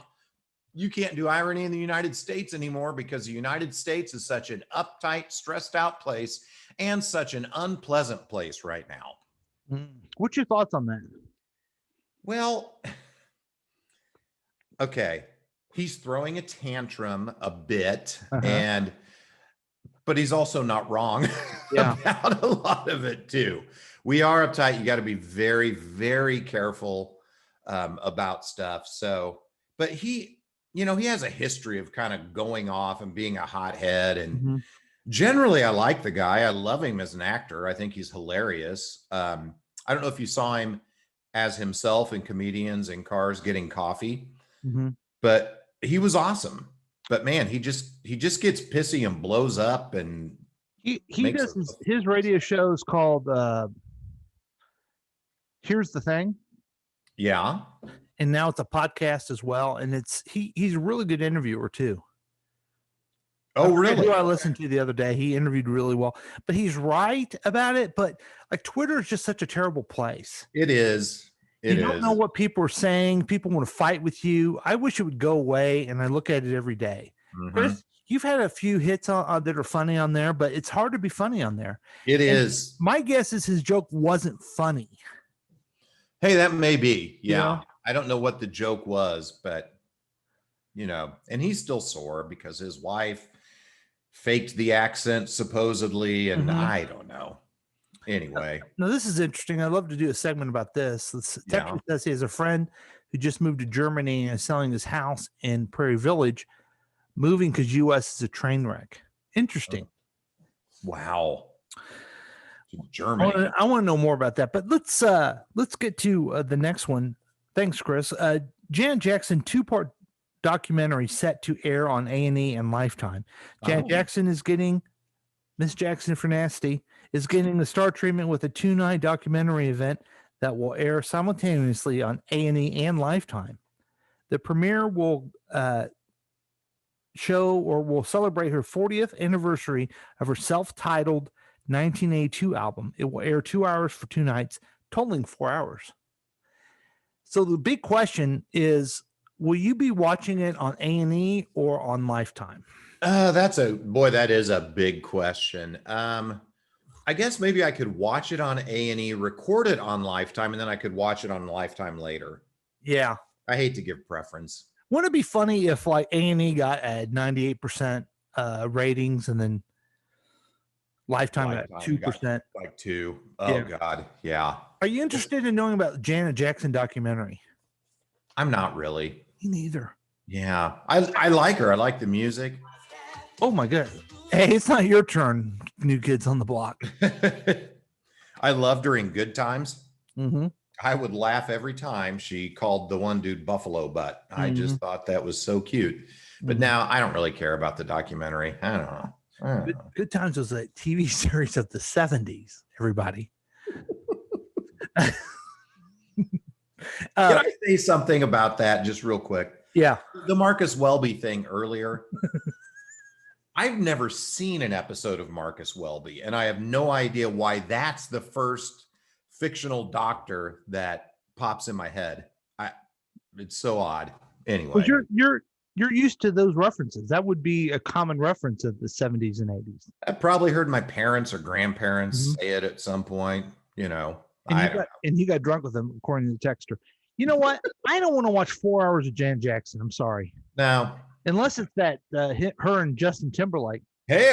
You can't do irony in the United States anymore because the United States is such an uptight, stressed out place and such an unpleasant place right now. What's your thoughts on that? Well, okay. He's throwing a tantrum a bit, but he's also not wrong about a lot of it too. We are uptight. You got to be very, very careful about stuff. So, but he has a history of kind of going off and being a hothead. And generally, I like the guy. I love him as an actor. I think he's hilarious. I don't know if you saw him as himself in Comedians in Cars Getting Coffee, but he was awesome. But man, he just gets pissy and blows up, and he does his radio show is called Here's the Thing. Yeah. And now it's a podcast as well. And he's a really good interviewer too. Oh, really? Who I listened to the other day. He interviewed really well, but he's right about it. But like Twitter is just such a terrible place. It is. You don't know what people are saying. People want to fight with you. I wish it would go away, and I look at it every day. Chris, you've had a few hits on that are funny on there, but it's hard to be funny on there. It is. My guess is his joke wasn't funny. Hey, that may be. Yeah. I don't know what the joke was, but and he's still sore because his wife faked the accent supposedly, and I don't know. Anyway. No, this is interesting. I'd love to do a segment about this. Texas says he has a friend who just moved to Germany and is selling his house in Prairie Village, moving because U.S. is a train wreck. Interesting. Wow. Germany. I want to know more about that, but let's get to the next one. Thanks, Chris. Janet Jackson 2-part documentary set to air on A&E and Lifetime. Janet Jackson is getting Miss Jackson for Nasty is getting the star treatment with a 2-night documentary event that will air simultaneously on A&E and Lifetime. The premiere will will celebrate her 40th anniversary of her self-titled 1982 album. It will air 2 hours for 2 nights, totaling 4 hours. So the big question is, will you be watching it on A&E or on Lifetime? That is a big question. I guess maybe I could watch it on A&E, record it on Lifetime, and then I could watch it on Lifetime later. Yeah. I hate to give preference. Wouldn't it be funny if like A&E got at 98% ratings and then Lifetime at 2%? Like 2. Oh, God. Yeah. Are you interested in knowing about Janet Jackson documentary? I'm not really. Me neither. Yeah. I like her. I like the music. Oh, my God. Hey, it's not your turn, New Kids on the Block. I loved her in Good Times. I would laugh every time she called the one dude Buffalo Butt. I just thought that was so cute. But now I don't really care about the documentary. I don't know. Good Times was a TV series of the 70s, everybody. Can I say something about that just real quick? Yeah. The Marcus Welby thing earlier. I've never seen an episode of Marcus Welby, and I have no idea why that's the first fictional doctor that pops in my head. It's so odd. Anyway, well, you're used to those references. That would be a common reference of the 70s and 80s. I probably heard my parents or grandparents say it at some point. And he got drunk with them, according to the texter. You know what? I don't want to watch 4 hours of Janet Jackson. I'm sorry. No. Unless it's that her and Justin Timberlake. Hey,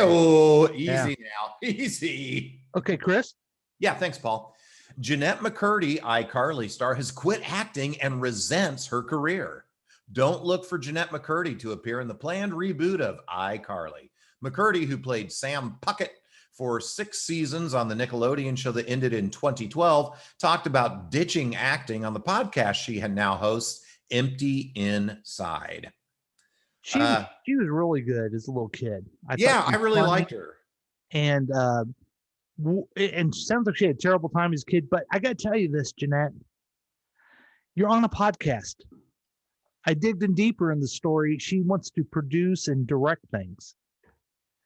easy now. Easy. Okay, Chris? Yeah, thanks, Paul. Jeanette McCurdy, iCarly star, has quit acting and resents her career. Don't look for Jeanette McCurdy to appear in the planned reboot of iCarly. McCurdy, who played Sam Puckett for 6 seasons on the Nickelodeon show that ended in 2012, talked about ditching acting on the podcast she now hosts, Empty Inside. She was really good as a little kid. I really liked her. And sounds like she had a terrible time as a kid. But I got to tell you this, Jeanette. You're on a podcast. I digged in deeper in the story. She wants to produce and direct things.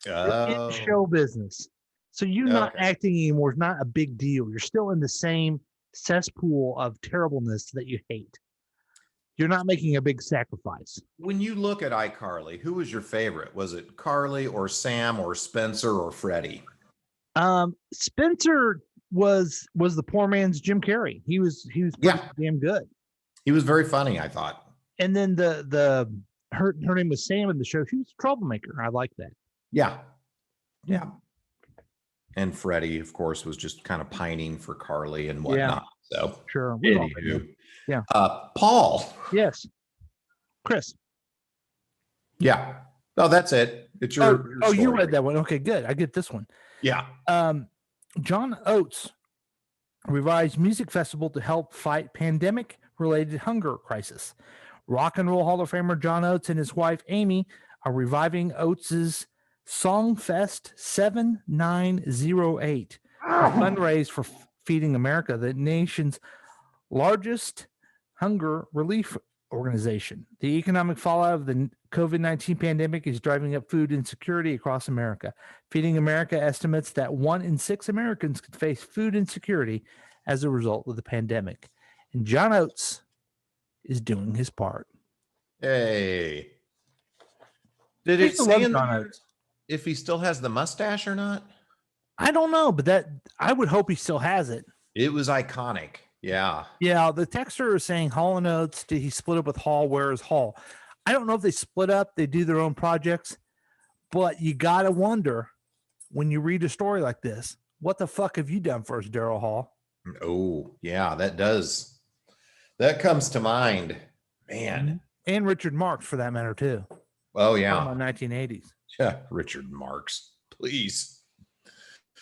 You're in Oh, show business. So you not okay. acting anymore is not a big deal. You're still in the same cesspool of terribleness that you hate. You're not making a big sacrifice. When you look at iCarly, who was your favorite? Was it Carly or Sam or Spencer or Freddie? Spencer was the poor man's Jim Carrey. He was pretty Yeah. damn good. He was very funny, I thought. And then her name was Sam in the show. She was a troublemaker. I like that. Yeah. Yeah. And Freddie, of course, was just kind of pining for Carly and whatnot. So Sure. We all anywho. know. Yeah. Paul. Yes. Chris. Yeah. Oh, that's it. It's your you story. read that one. Okay, good. I get this one. Yeah. John Oates revised music festival to help fight pandemic-related hunger crisis. Rock and Roll Hall of Famer John Oates and his wife Amy are reviving Oates's Songfest 7908, a fundraise for Feeding America, the nation's largest hunger relief organization. The economic fallout of the COVID-19 pandemic is driving up food insecurity across America. Feeding America estimates that 1 in 6 Americans could face food insecurity as a result of the pandemic. And John Oates is doing his part. Hey. Did I it used to say love in John there Oates. if he still has the mustache or not? I don't know, but that I would hope he still has it. It was iconic. Yeah. Yeah, the texter is saying Hall and Oates. Did he split up with Hall? Where is Hall? I don't know if they split up. They do their own projects, but you gotta wonder when you read a story like this, what the fuck have you done for us, Daryl Hall? Oh, yeah, that does. That comes to mind. Man. And Richard Marx, for that matter, too. Oh, From yeah. the 1980s. Yeah. Richard Marx, please.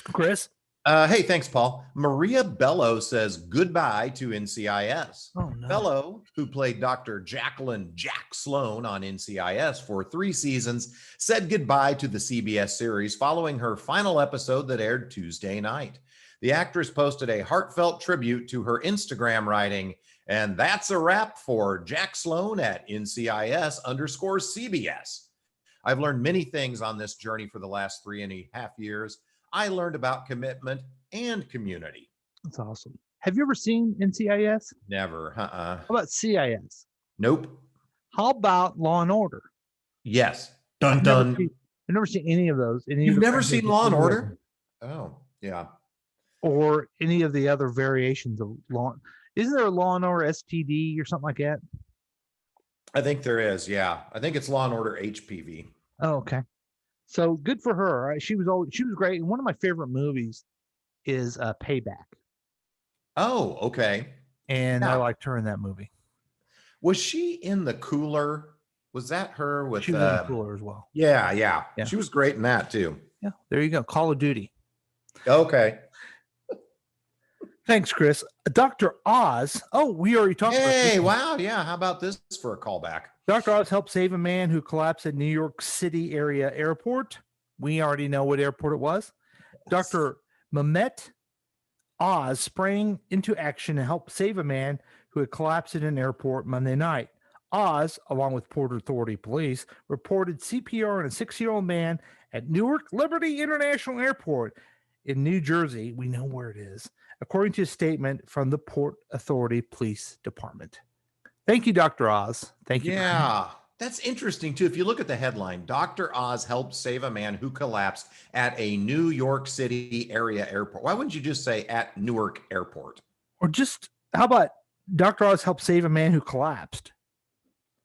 Chris? Hey, thanks, Paul. Maria Bello says goodbye to NCIS. Oh, no. Bello, who played Dr. Jacqueline Jack Sloan on NCIS for 3 seasons, said goodbye to the CBS series following her final episode that aired Tuesday night. The actress posted a heartfelt tribute to her Instagram, writing, "And that's a wrap for Jack Sloan at NCIS_CBS. I've learned many things on this journey for the last 3.5 years. I learned about commitment and community." That's awesome. Have you ever seen NCIS? Never. How about CIS? Nope. How about Law and Order? Yes. Dun I've never dun. seen- I've never seen any of those. You've never seen Law and Order? Oh, yeah. Or any of the other variations of Law. Isn't there a Law and Order STD or something like that? I think there is. Yeah. I think it's Law and Order HPV. Oh, okay. So good for her. She was great. And one of my favorite movies is Payback. Oh, okay. And I Yeah. liked her in that movie. Was she in The Cooler? Was that her with She was in the Cooler as well. Yeah. Yeah. She was great in that too. Yeah, there you go. Call of Duty. Okay. Thanks, Chris. Dr. Oz. Oh, we already talked about Hey, this. wow. Yeah. How about this for a callback? Dr. Oz helped save a man who collapsed at New York City area airport. We already know what airport it was. Dr. Mehmet Oz sprang into action and helped save a man who had collapsed at an airport Monday night. Oz, along with Port Authority Police, reported CPR on a 6-year-old man at Newark Liberty International Airport in New Jersey. We know where it is, according to a statement from the Port Authority Police Department. Thank you, Dr. Oz. Thank you. Yeah. That's interesting too. If you look at the headline, Dr. Oz helped save a man who collapsed at a New York City area airport. Why wouldn't you just say at Newark Airport? Or just, how about Dr. Oz helped save a man who collapsed?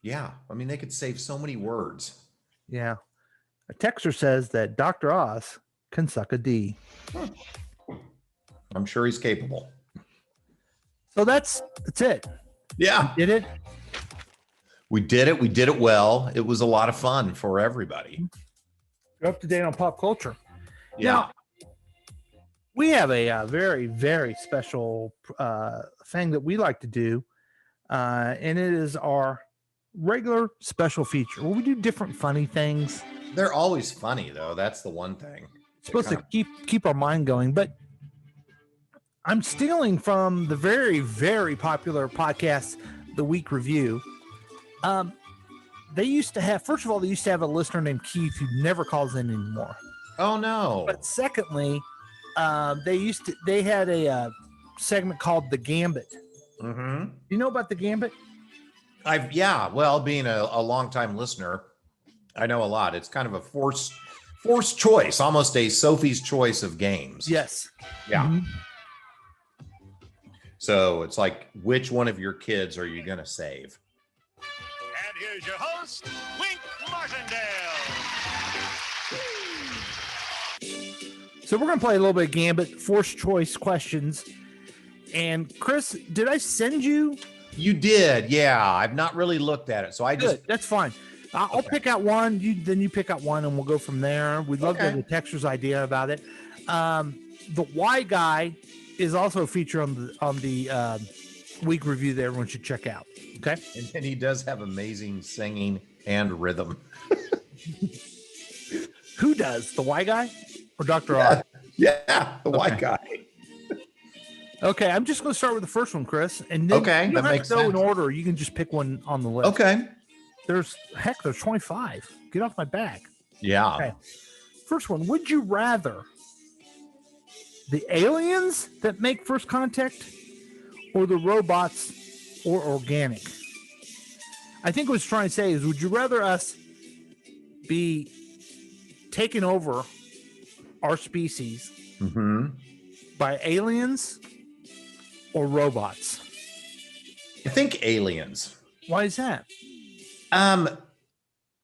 Yeah. I mean, they could save so many words. Yeah. A texter says that Dr. Oz can suck a D. I'm sure he's capable. So that's it. Yeah. Did it? We did it. We did it well. It was a lot of fun for everybody. You're up to date on pop culture. Yeah. Now, we have a very, very special thing that we like to do, and it is our regular special feature where we do different funny things. They're always funny, though. That's the one thing. It's supposed to keep our mind going, but I'm stealing from the very, very popular podcast, The Week Review. They used to have, first of all, they used to have a listener named Keith who never calls in anymore. Oh no. But secondly, they had a segment called The Gambit. Mm-hmm. You know about The Gambit? Well, being a longtime listener, I know a lot. It's kind of a forced choice, almost a Sophie's choice of games. Yes. Yeah. Mhm. So it's like, which one of your kids are you going to save? And here's your host, Wink Martindale. So we're going to play a little bit of Gambit, forced choice questions. And Chris, did I send you? You did. Yeah. I've not really looked at it. So I just, Good. That's fine. I'll pick out one. You pick out one, and we'll go from there. We'd love to have the texter's idea about it. The Y Guy is also a feature on the week review that everyone should check out. Okay. and he does have amazing singing and rhythm. Who does, the Y Guy or Dr. R? Yeah. The white guy. Okay, I'm just going to start with the first one, Chris. And then Okay, you don't that have makes to go in sense. order. You can just pick one on the list. Okay. There's 25. Get off my back. Yeah. Okay. First one, would you rather the aliens that make first contact or the robots or organic? I think what it's trying to say is, would you rather us be taken over our species Mm-hmm. by aliens or robots? I think aliens. Why is that?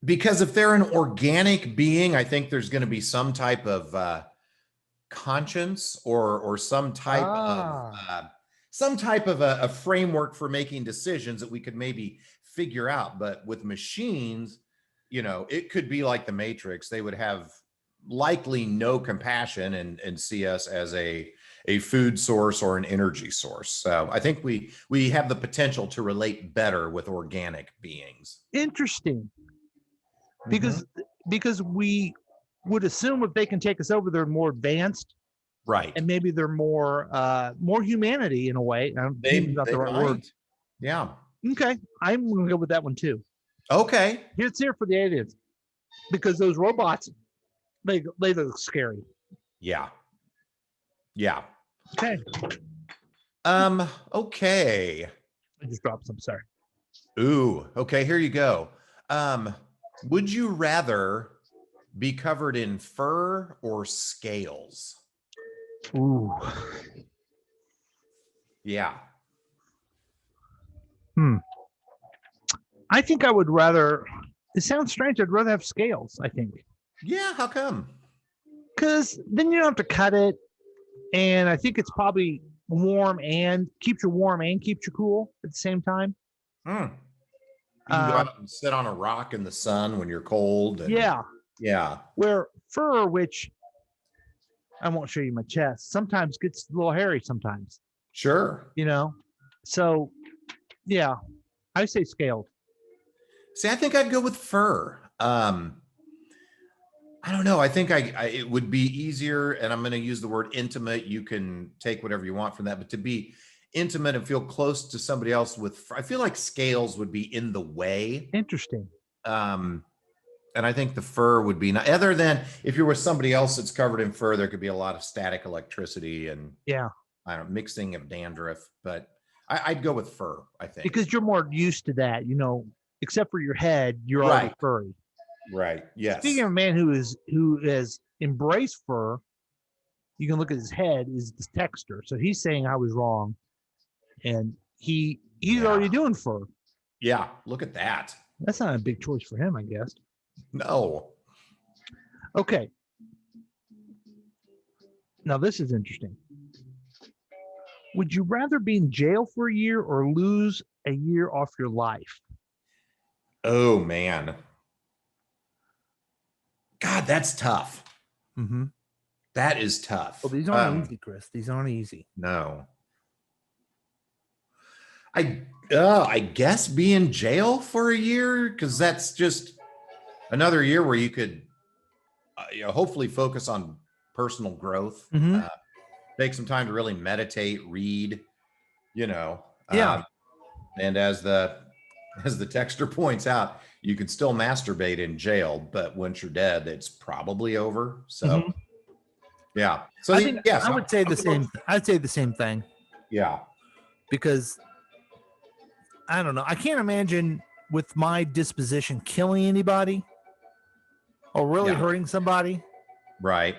Because if they're an organic being, I think there's going to be some type of conscience or some type of a framework for making decisions that we could maybe figure out. But with machines, it could be like the Matrix. They would have likely no compassion and see us as a food source or an energy source. So I think we have the potential to relate better with organic beings. Interesting. Because we would assume if they can take us over, they're more advanced, Right. and maybe they're more humanity in a way. Human's not the right might. word. Yeah. Okay, I'm going to go with that one too. Okay. It's here for the aliens, because those robots, they look scary. Yeah. Yeah. Okay, Okay. I just dropped some. Sorry. Ooh, okay, here you go. Would you rather be covered in fur or scales? Ooh. Yeah. I think I would rather. It sounds strange. I'd rather have scales. I think, Yeah, how come? because then you don't have to cut it, and I think it's probably warm and keeps you warm and keeps you cool at the same time. You can go out and sit on a rock in the sun when you're cold. Yeah. Yeah. Where fur, which I won't show you my chest, sometimes gets a little hairy sometimes, Sure. So yeah, I say scaled. See, I think I'd go with fur. I don't know. I think it would be easier, and I'm going to use the word intimate. You can take whatever you want from that, but to be intimate and feel close to somebody else I feel like scales would be in the way. Interesting. And I think the fur would be not, other than if you're with somebody else that's covered in fur, there could be a lot of static electricity and Yeah, I don't know, mixing of dandruff, but I'd go with fur, I think. because you're more used to that, except for your head, you're already Right. furry. Right. Yes. Speaking of a man who has embraced fur, you can look at his head, is the texture. So he's saying I was wrong, and he's already doing fur. Yeah. Look at that. That's not a big choice for him, I guess. No. Okay. Now this is interesting. Would you rather be in jail for a year or lose a year off your life? Oh man. God, that's tough. Mm-hmm. That is tough. Well, these aren't easy, Chris. These aren't easy. No. I guess be in jail for a year, because that's just another year where you could hopefully focus on personal growth. Mhm. Take some time to really meditate, read, Yeah. and as the as the texter points out, you can still masturbate in jail, but once you're dead, it's probably over. So, yeah. So I think yes, I would say the same. I'd say the same thing Yeah. because I don't know. I can't imagine with my disposition killing anybody or really Yeah. hurting somebody. Right.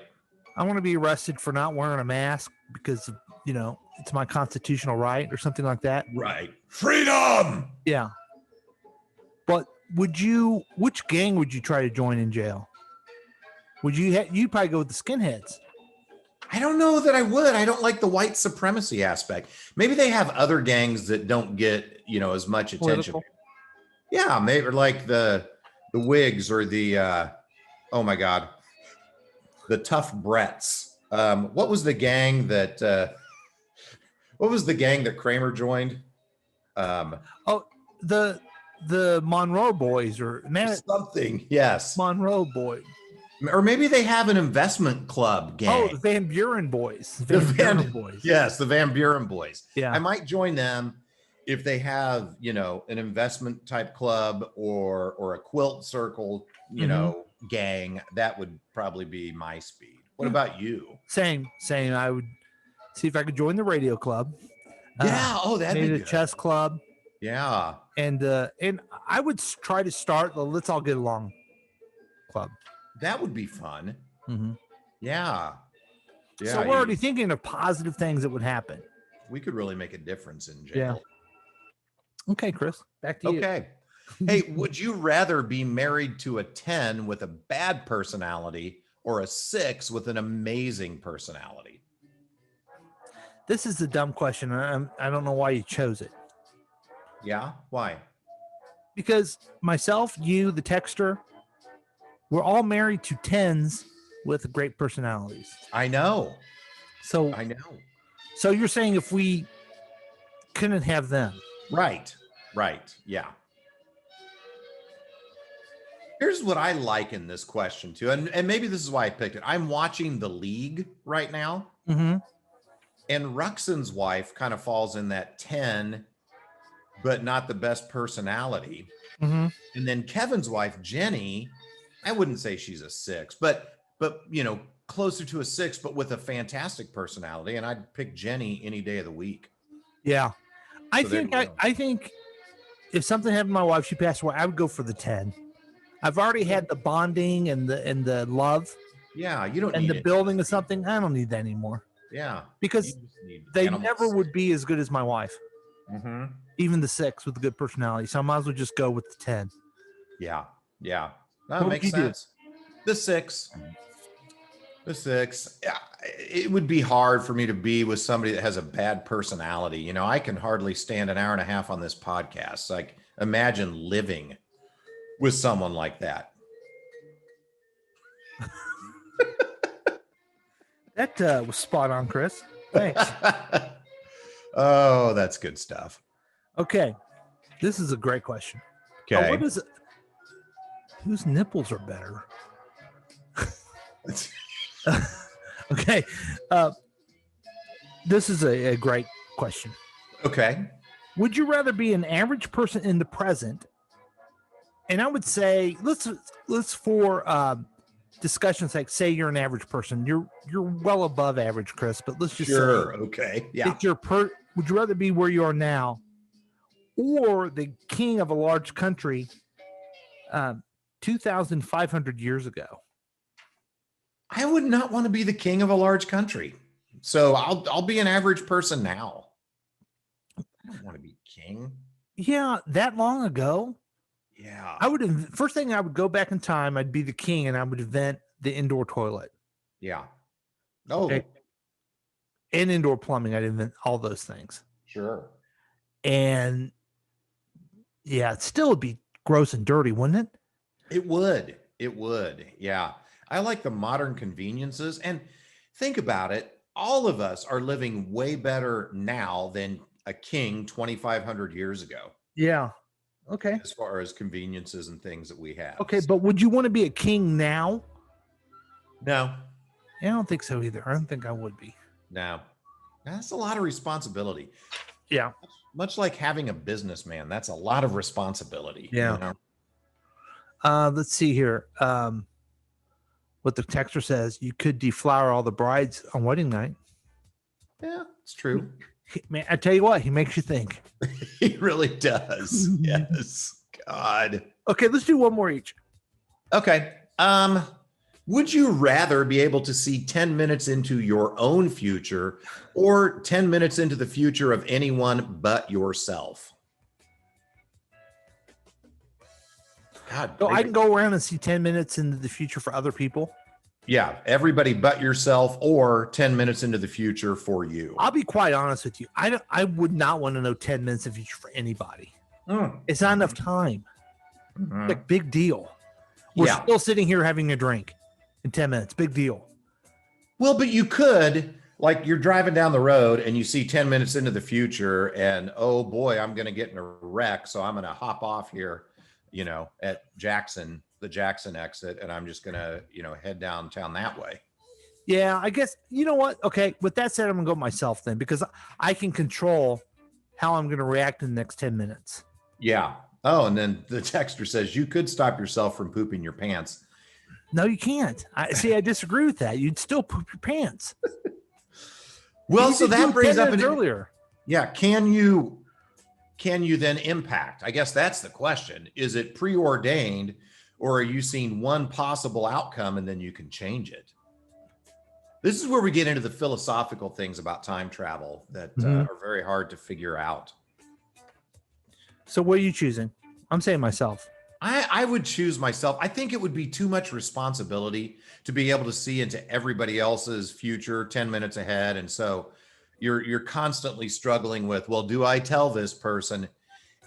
I want to be arrested for not wearing a mask because, you know, it's my constitutional right or something like that. Right. Freedom. Yeah. But which gang would you try to join in jail? Would you'd probably go with the skinheads. I don't know that I would. I don't like the white supremacy aspect. Maybe they have other gangs that don't get, as much attention. Political. Yeah, maybe like the Whigs or the oh my God, the Tough Bretts. What was the gang that Kramer joined? The Monroe Boys or Something. Yes. Monroe Boys. Or maybe they have an investment club gang. Oh, the Van Buren Boys. The Buren Boys. Yes, the Van Buren Boys. Yeah. I might join them if they have, an investment type club or a quilt circle, gang. That would probably be my speed. What about you? Same. I would see if I could join the radio club. Yeah. That'd maybe be the good. chess club. Yeah. And I would try to start the Let's All Get Along club. That would be fun. Mm-hmm. Yeah. So we're already thinking of positive things that would happen. We could really make a difference in jail. Yeah. Okay, Chris, back to you. Okay. Hey, would you rather be married to a 10 with a bad personality or a 6 with an amazing personality? This is a dumb question. I don't know why you chose it. Yeah. Why? Because myself, you, the texter, we're all married to 10s with great personalities. I know. So you're saying if we couldn't have them. Right. Yeah. Here's what I like in this question too. And maybe this is why I picked it. I'm watching The League right now. Mm-hmm. And Ruxin's wife kind of falls in that 10, but not the best personality. Mm-hmm. And then Kevin's wife, Jenny, I wouldn't say she's a 6, but closer to a 6, but with a fantastic personality. And I'd pick Jenny any day of the week. Yeah. I So there think you go. I think if something happened to my wife, she passed away, I would go for the 10. I've already had the bonding and the love Yeah, you don't and need the it. building of something. I don't need that anymore Yeah. because You just need they animals. never would be as good as my wife. Mhm. Even the 6 with a good personality. So I might as well just go with the 10. Yeah. No, What that would makes you do? sense. The 6. Yeah, it would be hard for me to be with somebody that has a bad personality. I can hardly stand an hour and a half on this podcast. Like, imagine living with someone like that. That was spot on, Chris. Thanks. Oh, that's good stuff. Okay. This is a great question. Okay. What is it? Whose nipples are better? Okay. This is a great question. Okay. Would you rather be an average person in the present? And I would say let's for discussion's sake, say you're an average person. You're well above average, Chris, but let's just Sure. say Okay. Yeah. it's would you rather be where you are now or the king of a large country 2,500 years ago? I would not want to be the king of a large country. So I'll be an average person now. I don't want to be king. Yeah, that long ago. Yeah. I would first thing I would go back in time, I'd be the king and I would invent the indoor toilet. Yeah. Oh, Okay. And indoor plumbing. I'd invent all those things. sure. And yeah, it still would be gross and dirty, wouldn't it? It would. It would. Yeah. I like the modern conveniences. And think about it. All of us are living way better now than a king 2,500 years ago, Yeah. Okay. as far as conveniences and things that we have. Okay, but would you want to be a king now? No, Yeah, I don't think so either. I don't think I would be. no. That's a lot of responsibility. Yeah. Much like having a businessman, that's a lot of responsibility. Yeah. You know? Let's see here. What the texter says, you could deflower all the brides on wedding night. Yeah, it's true. Man, I tell you what, he makes you think. He really does. Yes. God. Okay, let's do one more each. Okay. Would you rather be able to see 10 minutes into your own future or 10 minutes into the future of anyone but yourself? God. So I can go around and see 10 minutes into the future for other people. Yeah, everybody but yourself, or 10 minutes into the future for you. I'll be quite honest with you. I would not want to know 10 minutes of future for anybody. It's not enough time. Like, big deal. We're still sitting here having a drink in 10 minutes. Big deal. Well, but you could, like, you're driving down the road and you see 10 minutes into the future and, oh boy, I'm going to get in a wreck. So I'm going to hop off here, you know, at the Jackson exit, and I'm just going to, you know, head downtown that way. Yeah, I guess, you know what? Okay, with that said, I'm going to go myself then, because I can control how I'm going to react in the next 10 minutes. Yeah. Oh, and then the texter says you could stop yourself from pooping your pants. No, you can't. I disagree with that. You'd still poop your pants. Well, so that brings up earlier. Yeah. Can you then impact? I guess that's the question. Is it preordained, or are you seeing one possible outcome and then you can change it? This is where we get into the philosophical things about time travel that are very hard to figure out. So what are you choosing? I'm saying myself. I would choose myself. I think it would be too much responsibility to be able to see into everybody else's future 10 minutes ahead. And so you're constantly struggling with, well, do I tell this person,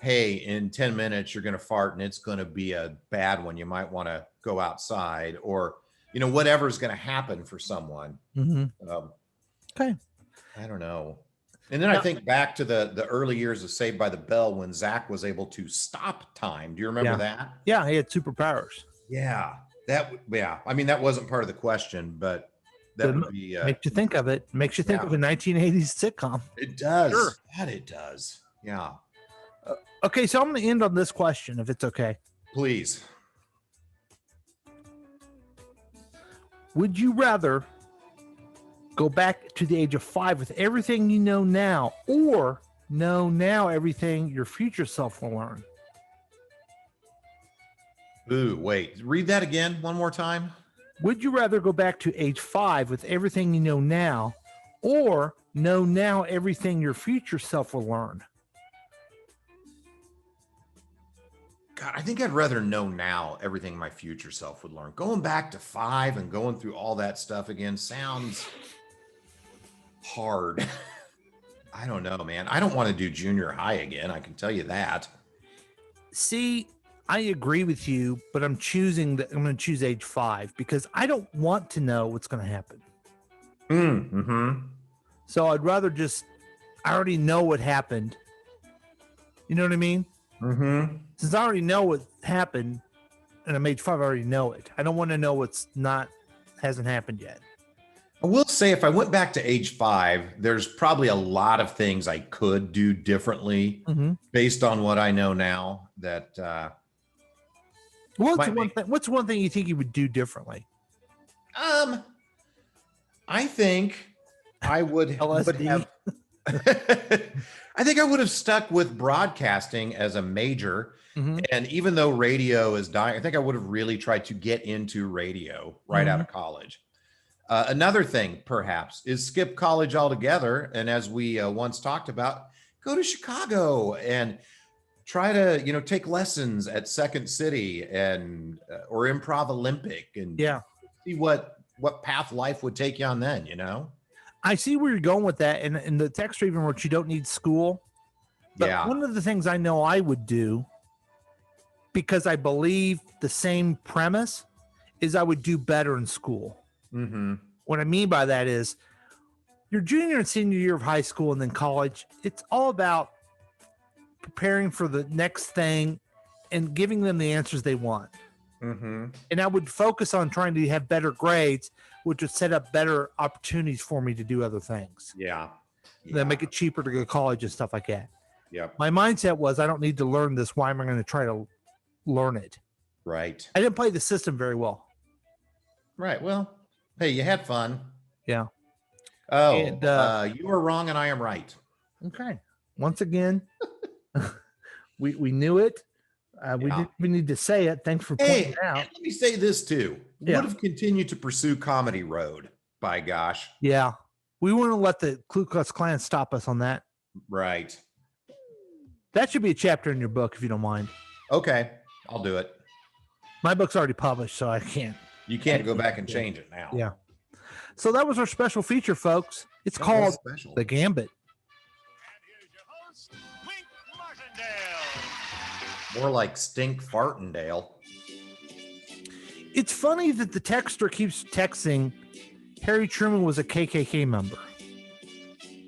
hey, in 10 minutes, you're going to fart and it's going to be a bad one. You might want to go outside, or, you know, whatever's going to happen for someone. Okay. I don't know. And then I think back to the early years of Saved by the Bell when Zach was able to stop time. Do you remember that? Yeah, he had superpowers. Yeah. I mean, that wasn't part of the question, but that would be. Makes you think of it. Makes you think of a 1980s sitcom. It does. Sure. That it does. Yeah. Okay, so I'm going to end on this question, if it's okay. Please. Would you rather go back to the age of 5 with everything you know now, or know now everything your future self will learn? Ooh, wait. Read that again one more time. Would you rather go back to age 5 with everything you know now, or know now everything your future self will learn? God, I think I'd rather know now everything my future self would learn. Going back to 5 and going through all that stuff again sounds hard. I don't know, man. I don't want to do junior high again. I can tell you that. See, I agree with you, but I'm going to choose age 5 because I don't want to know what's going to happen. So I'd rather I already know what happened. You know what I mean? Since I already know what happened and I'm age 5, I already know it. I don't want to know hasn't happened yet. I will say, if I went back to age 5, there's probably a lot of things I could do differently based on what I know now. What's one thing you think you would do differently? I think I would have. I think I would have stuck with broadcasting as a major. And even though radio is dying, I think I would have really tried to get into radio right out of college. Another thing, perhaps, is skip college altogether. And as we once talked about, go to Chicago and try to, take lessons at Second City and or Improv Olympic and see what path life would take you on then, I see where you're going with that. And the text even wrote you don't need school. But one of the things I know I would do, because I believe the same premise, is I would do better in school. What I mean by that is your junior and senior year of high school and then college, it's all about preparing for the next thing and giving them the answers they want. And I would focus on trying to have better grades, which would set up better opportunities for me to do other things. Yeah. that make it cheaper to go to college and stuff like that. Yep. My mindset was, I don't need to learn this. Why am I going to try to learn it? Right. I didn't play the system very well. Right. Well, hey, you had fun. Yeah. Oh, And, you are wrong and I am right. Okay. Once again, we knew it. We didn't even need to say it. Thanks for pointing it out. Let me say this too. Yeah. Would have continued to pursue Comedy Road. By gosh. Yeah. We wouldn't let the Ku Klux Klan stop us on that. Right. That should be a chapter in your book, if you don't mind. Okay. I'll do it. My book's already published, so I can't. You can't go back and change it now. Yeah. So that was our special feature, folks. It's That called was special. The Gambit. And here's your host, Wink Martindale. More like Stink Fartendale. It's funny that the texter keeps texting Harry Truman was a KKK member,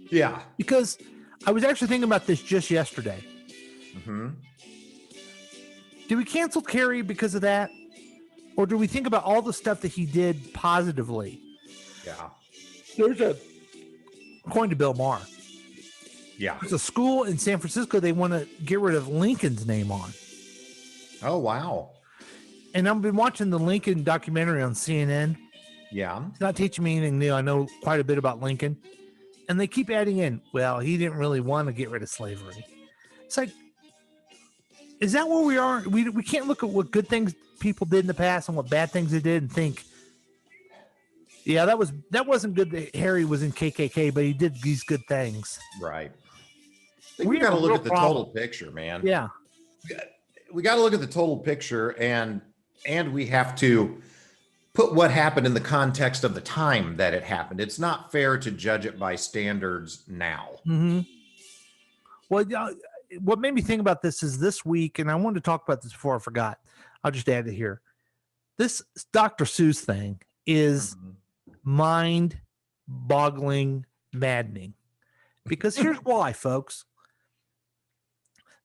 Yeah. because I was actually thinking about this just yesterday. Mm-hmm. Did we cancel Kerry because of that? Or do we think about all the stuff that he did positively? Yeah. There's according to Bill Maher, Yeah. there's a school in San Francisco they want to get rid of Lincoln's name on. Oh, wow. And I've been watching the Lincoln documentary on CNN. Yeah. It's not teaching me anything new. I know quite a bit about Lincoln. And they keep adding in, well, he didn't really want to get rid of slavery. It's like, is that where we are? We can't look at what good things people did in the past and what bad things they did and think, yeah, that wasn't good that Harry was in KKK, but he did these good things. Right. I think we got to look at the total picture, man. Yeah. We got to look at the total picture, and we have to put what happened in the context of the time that it happened. It's not fair to judge it by standards now. Mm-hmm. Well, what made me think about this is this week, and I wanted to talk about this before I forgot. I'll just add it here. This Dr. Seuss thing is mind-boggling, maddening. Because here's why, folks.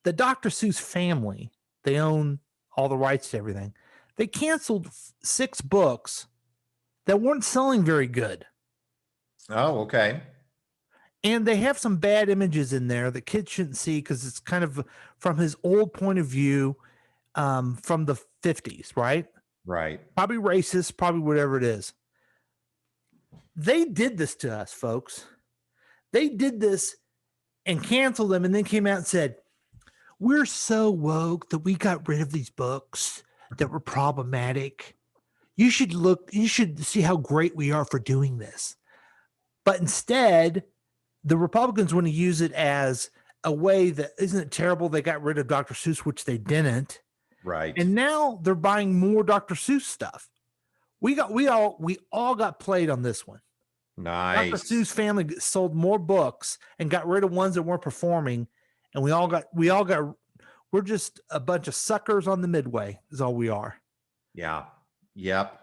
The Dr. Seuss family, they own all the rights to everything. They canceled 6 books that weren't selling very good. Oh, okay. And they have some bad images in there that kids shouldn't see because it's kind of from his old point of view from the 50s, right? Right. Probably racist, probably whatever it is. They did this to us, folks. They did this and canceled them and then came out and said, we're so woke that we got rid of these books that were problematic. You should see how great we are for doing this. But instead, the Republicans want to use it as a way that, isn't it terrible they got rid of Dr. Seuss, which they didn't. Right. And now they're buying more Dr. Seuss stuff. We all got played on this one. Nice. Dr. Seuss family sold more books and got rid of ones that weren't performing. And we're just a bunch of suckers on the midway is all we are. Yeah. Yep.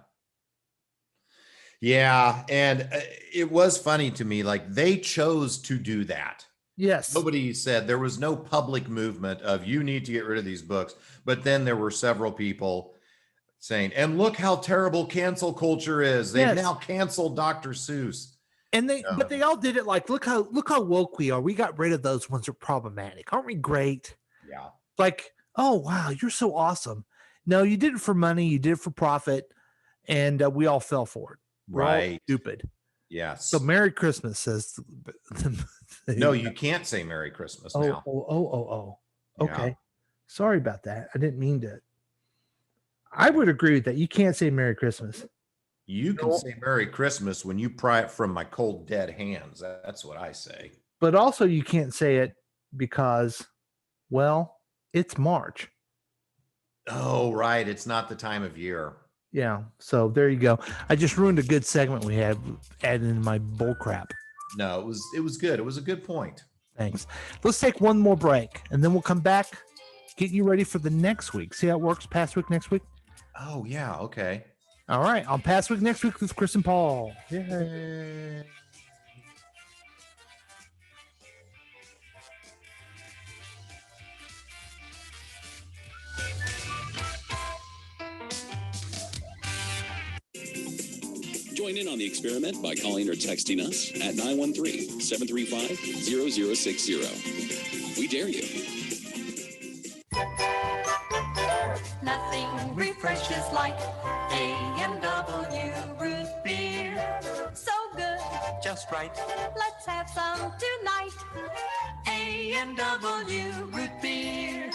Yeah. And it was funny to me. Like, they chose to do that. Yes. Nobody said, there was no public movement of you need to get rid of these books. But then there were several people saying, and look how terrible cancel culture is. They've now canceled Dr. Seuss. And but they all did it like, look how woke we are. We got rid of those ones that are problematic. Aren't we great? Yeah. Like, oh, wow, you're so awesome. No, you did it for money. You did it for profit. And we all fell for it. We're all Right. stupid. Yes. So Merry Christmas says. No, you can't say Merry Christmas now. Oh. Yeah. Okay. Sorry about that. I didn't mean to. I would agree with that. You can't say Merry Christmas. You can say Merry Christmas when you pry it from my cold, dead hands. That's what I say. But also you can't say it because, well, it's March. Oh, right. It's not the time of year. Yeah. So there you go. I just ruined a good segment we had added in my bull crap. No, it was good. It was a good point. Thanks. Let's take one more break and then we'll come back, get you ready for the next week. See how it works past week, next week? Oh, yeah. Okay. All right. On past week, next week with Chris and Paul. Yay. Join Join in on the experiment by calling or texting us at 913-735-0060. We dare you. Nothing refreshes like A&W root beer. So good, just right. Let's have some tonight. A&W root beer.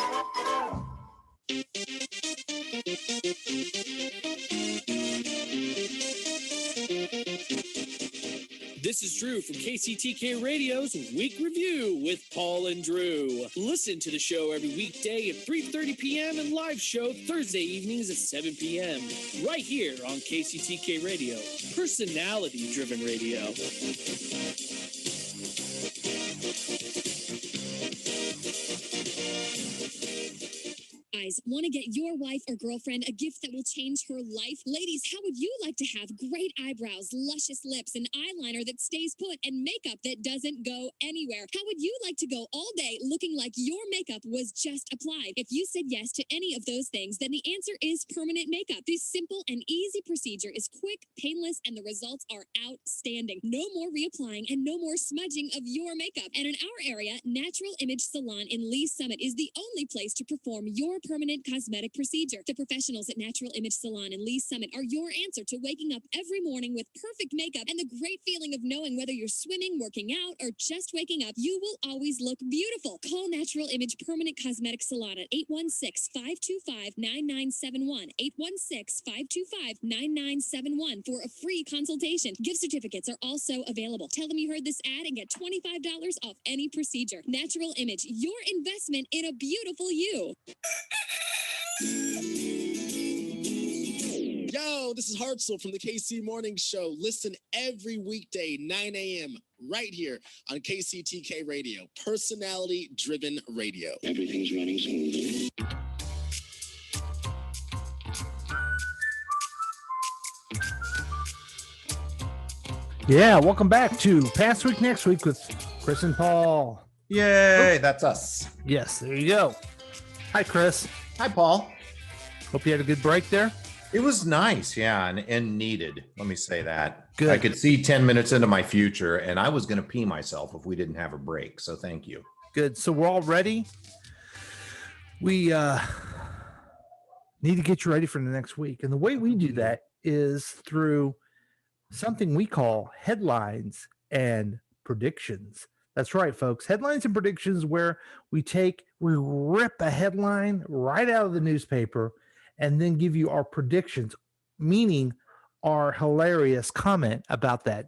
This is Drew from KCTK Radio's Week Review with Paul and Drew. Listen to the show every weekday at 3:30 p.m. and live show Thursday evenings at 7 p.m. right here on KCTK Radio, personality-driven radio. Guys, want to get your wife or girlfriend a gift that will change her life? Ladies, how would you like to have great eyebrows, luscious lips, an eyeliner that stays put, and makeup that doesn't go anywhere? How would you like to go all day looking like your makeup was just applied? If you said yes to any of those things, then the answer is permanent makeup. This simple and easy procedure is quick, painless, and the results are outstanding. No more reapplying and no more smudging of your makeup. And in our area, Natural Image Salon in Lee Summit is the only place to perform your permanent cosmetic procedure. The professionals at Natural Image Salon in Lee Summit are your answer to waking up every morning with perfect makeup and the great feeling of knowing whether you're swimming, working out, or just waking up, you will always look beautiful. Call Natural Image Permanent Cosmetic Salon at 816-525-9971. 816-525-9971 for a free consultation. Gift certificates are also available. Tell them you heard this ad and get $25 off any procedure. Natural Image, your investment in a beautiful you. Yo, this is Hartzell from the KC Morning Show. Listen every weekday, 9 a.m., right here on KCTK Radio, personality-driven radio. Everything's running smoothly. Yeah, welcome back to Past Week Next Week with Chris and Paul. Yay, that's us. Yes, there you go. Hi, Chris. Hi, Paul. Hope you had a good break there. It was nice, yeah, and needed. Let me say that. Good. I could see 10 minutes into my future, and I was going to pee myself if we didn't have a break. So thank you. Good. So we're all ready. We need to get you ready for the next week. And the way we do that is through something we call headlines and predictions. That's right, folks. Headlines and predictions, where we rip a headline right out of the newspaper and then give you our predictions, meaning our hilarious comment about that.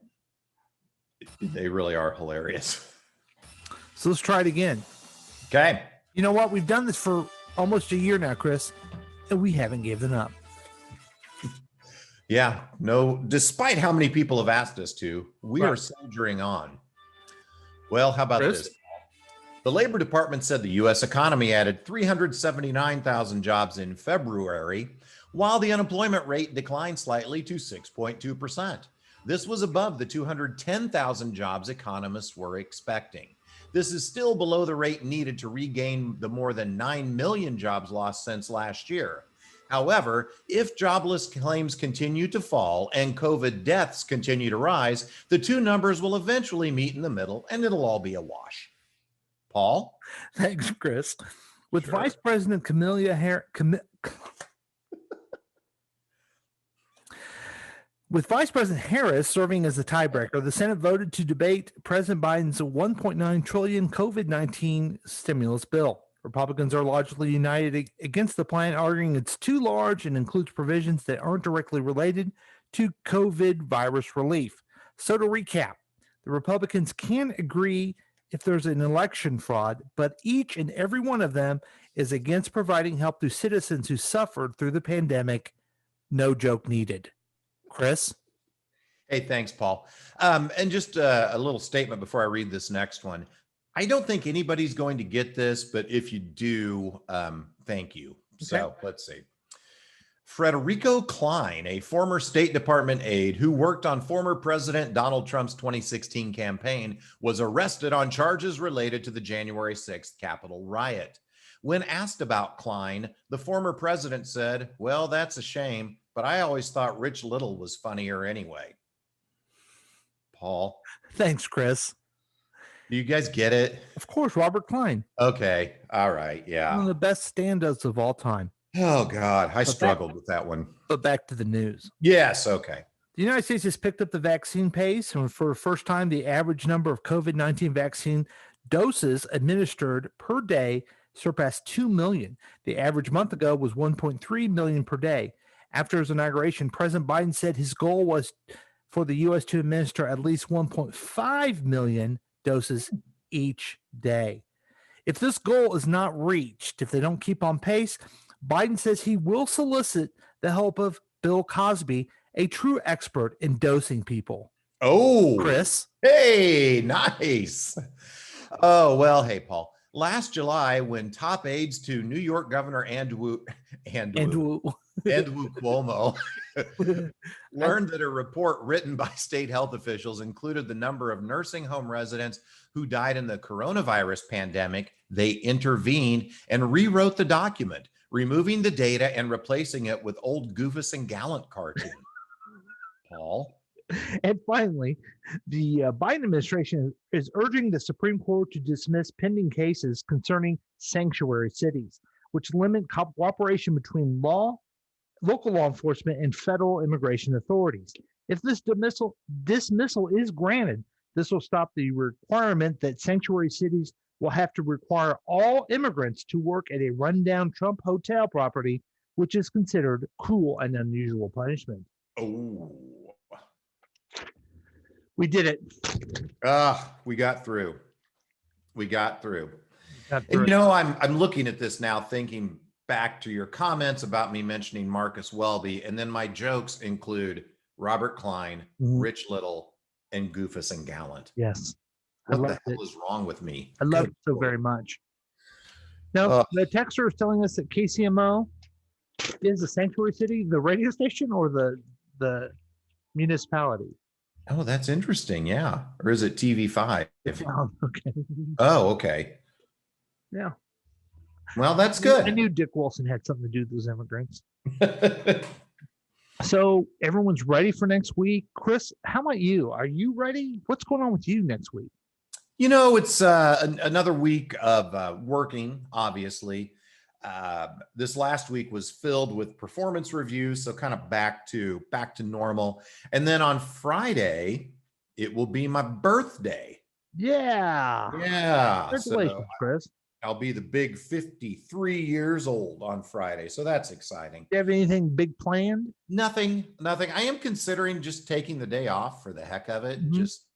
They really are hilarious. So let's try it again. Okay. You know what? We've done this for almost a year now, Chris, and we haven't given up. Yeah, no, despite how many people have asked us to, we are soldiering on. Well, how about Chris? this? The Labor Department said the U.S. economy added 379,000 jobs in February, while the unemployment rate declined slightly to 6.2%. This was above the 210,000 jobs economists were expecting. This is still below the rate needed to regain the more than 9 million jobs lost since last year. However, if jobless claims continue to fall and COVID deaths continue to rise, the two numbers will eventually meet in the middle and it'll all be a wash. Paul? Thanks, Chris. With Sure. Vice President With Vice President Harris serving as the tiebreaker, the Senate voted to debate President Biden's $1.9 trillion COVID-19 stimulus bill. Republicans are largely united against the plan, arguing it's too large and includes provisions that aren't directly related to COVID virus relief. So to recap, the Republicans can agree if there's an election fraud, but each and every one of them is against providing help to citizens who suffered through the pandemic. No joke needed. Chris? Hey, thanks, Paul. And just a little statement before I read this next one. I don't think anybody's going to get this, but if you do, thank you. So let's see. Frederico Klein, a former State Department aide who worked on former President Donald Trump's 2016 campaign, was arrested on charges related to the January 6th Capitol riot. When asked about Klein, the former president said, "Well, that's a shame, but I always thought Rich Little was funnier anyway." Paul. Thanks, Chris. Do you guys get it? Of course, Robert Klein. Okay. All right. One of Yeah. the best stand-ups of all time. Oh, God. I But struggled with that one. But back to the news. Yes. Okay. The United States has picked up the vaccine pace, and for the first time, the average number of COVID-19 vaccine doses administered per day surpassed 2 million. The average month ago was 1.3 million per day. After his inauguration, President Biden said his goal was for the U.S. to administer at least 1.5 million doses each day. If this goal is not reached, if they don't keep on pace, Biden says he will solicit the help of Bill Cosby, a true expert in dosing people. Oh, Chris. Hey, nice. Oh, well, hey, Paul. Last July, when top aides to New York Governor Andrew Cuomo learned that a report written by state health officials included the number of nursing home residents who died in the coronavirus pandemic, they intervened and rewrote the document, removing the data and replacing it with old Goofus and Gallant cartoon. Paul. And finally, the Biden administration is urging the Supreme Court to dismiss pending cases concerning sanctuary cities, which limit cooperation between local law enforcement and federal immigration authorities. If this dismissal is granted, this will stop the requirement that sanctuary cities will have to require all immigrants to work at a rundown Trump hotel property, which is considered cruel and unusual punishment. Oh. We did it. We got through. And, I'm looking at this now, thinking back to your comments about me mentioning Marcus Welby, and then my jokes include Robert Klein, Rich Little, and Goofus and Gallant. Yes. What the hell is wrong with me? I love it so very much. Now, the texter is telling us that KCMO is a sanctuary city, the radio station, or the municipality? Oh, that's interesting. Yeah. Or is it TV5? Oh, okay. Oh, okay. Yeah. Well, that's good. I knew Dick Wilson had something to do with those immigrants. So everyone's ready for next week. Chris, how about you? Are you ready? What's going on with you next week? It's another week of working, obviously. This last week was filled with performance reviews, so kind of back to normal. And then on Friday, it will be my birthday. Yeah. Congratulations, Chris. I'll be the big 53 years old on Friday, so that's exciting. Do you have anything big planned? Nothing. I am considering just taking the day off for the heck of it. Just,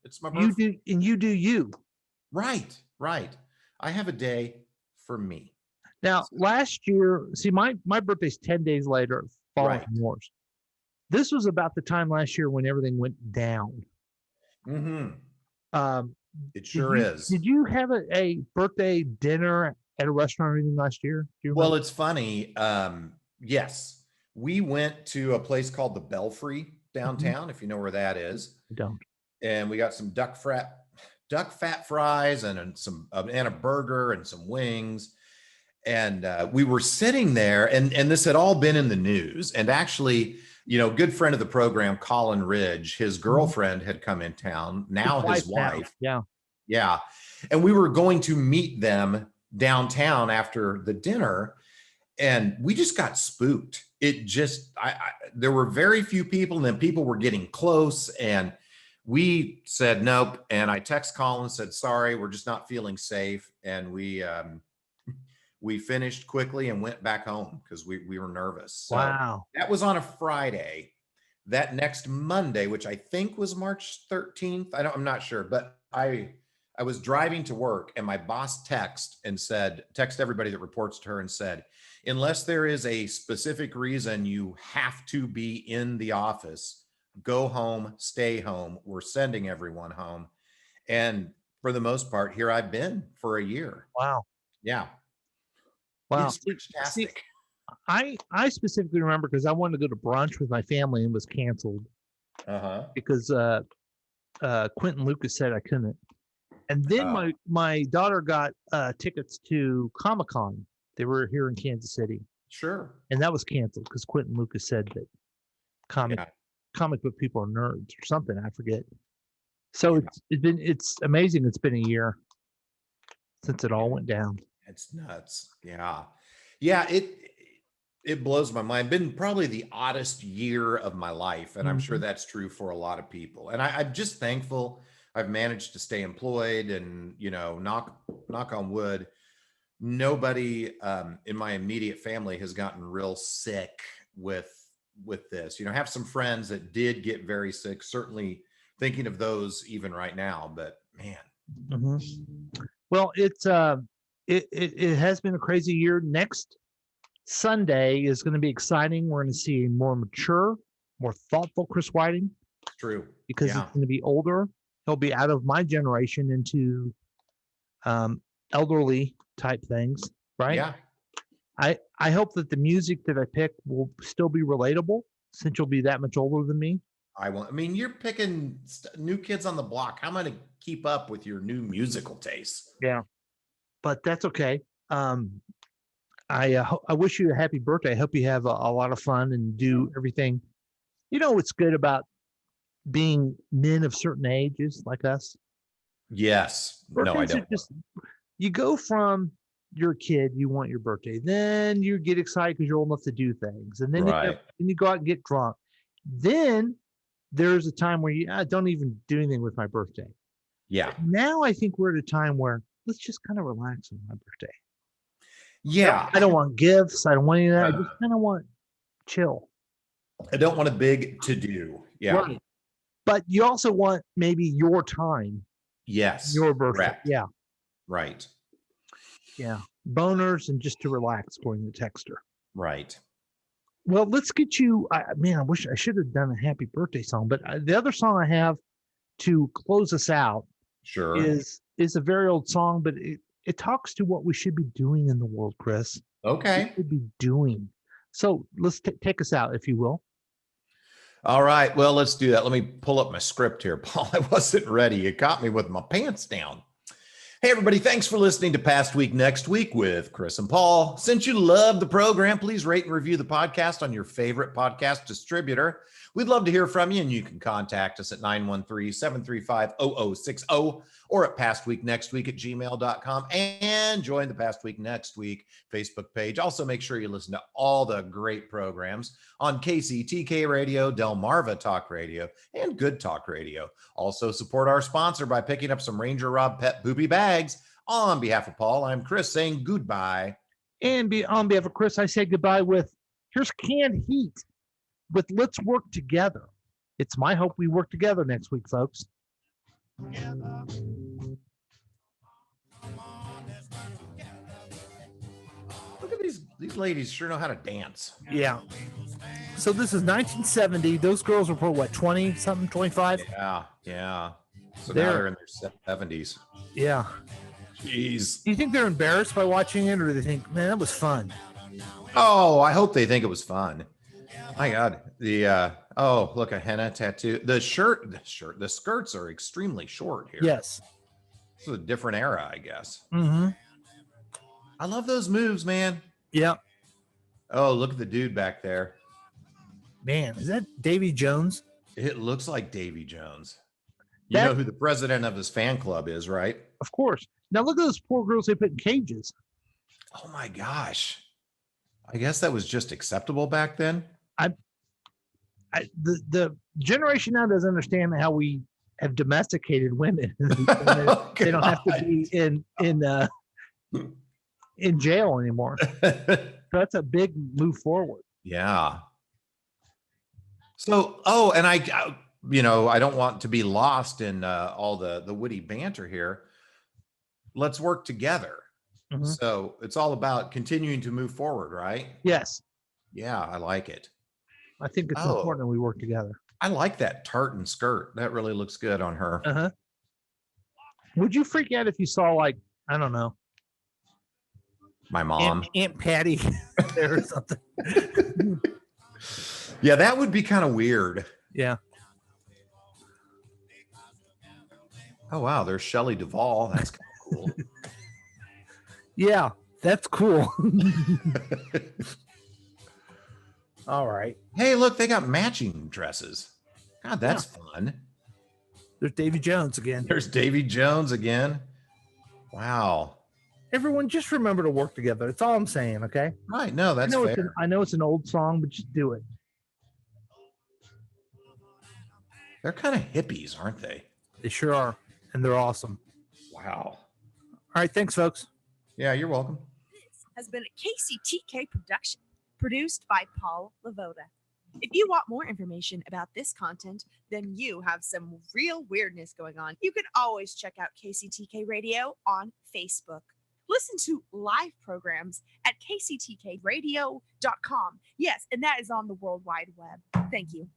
it's my birthday. You do you. Right. I have a day for me. Now, last year, see, my birthday's 10 days later, following yours. This was about the time last year when everything went down. It sure is. Did you have a birthday dinner at a restaurant or anything last year? Well, it's funny. Yes, we went to a place called the Belfry downtown, if you know where that is. I don't. And we got some duck fat fries and a burger and some wings. And we were sitting there, and this had all been in the news. And actually, good friend of the program, Colin Ridge, his girlfriend had come in town, now his wife. Yeah. And we were going to meet them downtown after the dinner, and we just got spooked. There were very few people, and then people were getting close, and we said nope. And I text Colin and said, sorry, we're just not feeling safe. And we finished quickly and went back home because we were nervous. So wow. That was on a Friday. That next Monday, which I think was March 13th. I'm not sure, but I was driving to work, and my boss text everybody that reports to her and said, unless there is a specific reason you have to be in the office, go home, stay home. We're sending everyone home. And for the most part, here I've been for a year. Wow. Yeah. Wow. It's fantastic. I specifically remember because I wanted to go to brunch with my family and was canceled because Quentin Lucas said I couldn't. And then my daughter got tickets to Comic-Con. They were here in Kansas City. Sure. And that was canceled because Quentin Lucas said that comic book people are nerds or something. I forget. So it's amazing. It's been a year since it all went down. It's nuts. Yeah. Yeah. It blows my mind. Been probably the oddest year of my life. And I'm sure that's true for a lot of people. And I'm just thankful I've managed to stay employed and, knock on wood. Nobody in my immediate family has gotten real sick with this. Have some friends that did get very sick, certainly thinking of those even right now, but man. Well, it has been a crazy year. Next Sunday is going to be exciting. We're going to see a more mature, more thoughtful Chris Whiting. True. Because he's going to be older. He'll be out of my generation into elderly type things, right? Yeah. I hope that the music that I pick will still be relatable since you'll be that much older than me. You're picking new kids on the block. How am I to keep up with your new musical tastes? Yeah, but that's okay. I wish you a happy birthday. I hope you have a lot of fun and do everything. What's good about being men of certain ages like us? Yes. No, I don't. You go from you're a kid, you want your birthday, then you get excited because you're old enough to do things, and then you go out and get drunk. Then there's a time where you don't even do anything with my birthday. Yeah. Now I think we're at a time where let's just kind of relax on my birthday. Yeah. I don't want gifts. I don't want any of that. I just kind of want chill. I don't want a big to do. Yeah. Right. But you also want maybe your time. Yes. Your birthday. Correct. Yeah. Right. Yeah. Boners and just to relax, according to Texter. Right. Well, let's get you. I wish I should have done a happy birthday song, but the other song I have to close us out is a very old song, but it talks to what we should be doing in the world, Chris. Okay. We should be doing. So let's take us out, if you will. All right. Well, let's do that. Let me pull up my script here, Paul. I wasn't ready. You caught me with my pants down. Hey, everybody. Thanks for listening to Past Week, Next Week with Chris and Paul. Since you love the program, please rate and review the podcast on your favorite podcast distributor. We'd love to hear from you, and you can contact us at 913-735-0060 or at pastweeknextweek@gmail.com, and join the Past Week Next Week Facebook page. Also, make sure you listen to all the great programs on KCTK Radio, Delmarva Talk Radio, and Good Talk Radio. Also, support our sponsor by picking up some Ranger Rob Pet Poopy Bags. On behalf of Paul, I'm Chris saying goodbye. And on behalf of Chris, I say goodbye with here's Canned Heat with Let's Work Together. It's my hope we work together next week, folks. Look at these ladies sure know how to dance. Yeah. So this is 1970. Those girls were probably what, 20 something, 25? Yeah. So now they're in their 70s. Yeah. Jeez. Do you think they're embarrassed by watching it, or do they think, man, that was fun? Oh, I hope they think it was fun. My God. Look, a henna tattoo. The skirts are extremely short here. Yes. This is a different era, I guess. Mm-hmm. I love those moves, man. Yeah. Oh, look at the dude back there. Man, is that Davy Jones? It looks like Davy Jones. You know who the president of his fan club is, right? Of course. Now look at those poor girls they put in cages. Oh my gosh. I guess that was just acceptable back then. The generation now doesn't understand how we have domesticated women. They don't have to be in jail anymore. So that's a big move forward. Yeah. So, and I don't want to be lost in all the witty banter here. Let's work together. Mm-hmm. So it's all about continuing to move forward, right? Yes. Yeah, I like it. I think it's important that we work together. I like that tartan skirt. That really looks good on her. Uh-huh. Would you freak out if you saw, like, I don't know, my mom, Aunt Patty there or something? Yeah, that would be kind of weird. Yeah. Oh, wow. There's Shelley Duvall. That's kind of cool. Yeah, that's cool. All right. Hey, look, they got matching dresses. God, that's fun. There's Davy Jones again. There's Davy Jones again. Wow. Everyone, just remember to work together. That's all I'm saying. Okay. Right. No, that's fair. I know it's an old song, but just do it. They're kind of hippies, aren't they? They sure are, and they're awesome. Wow. All right, thanks, folks. Yeah, you're welcome. This has been a KCTK production, produced by Paul Lavoda. If you want more information about this content, then you have some real weirdness going on. You can always check out KCTK Radio on Facebook. Listen to live programs at kctkradio.com. Yes, and that is on the World Wide Web. Thank you.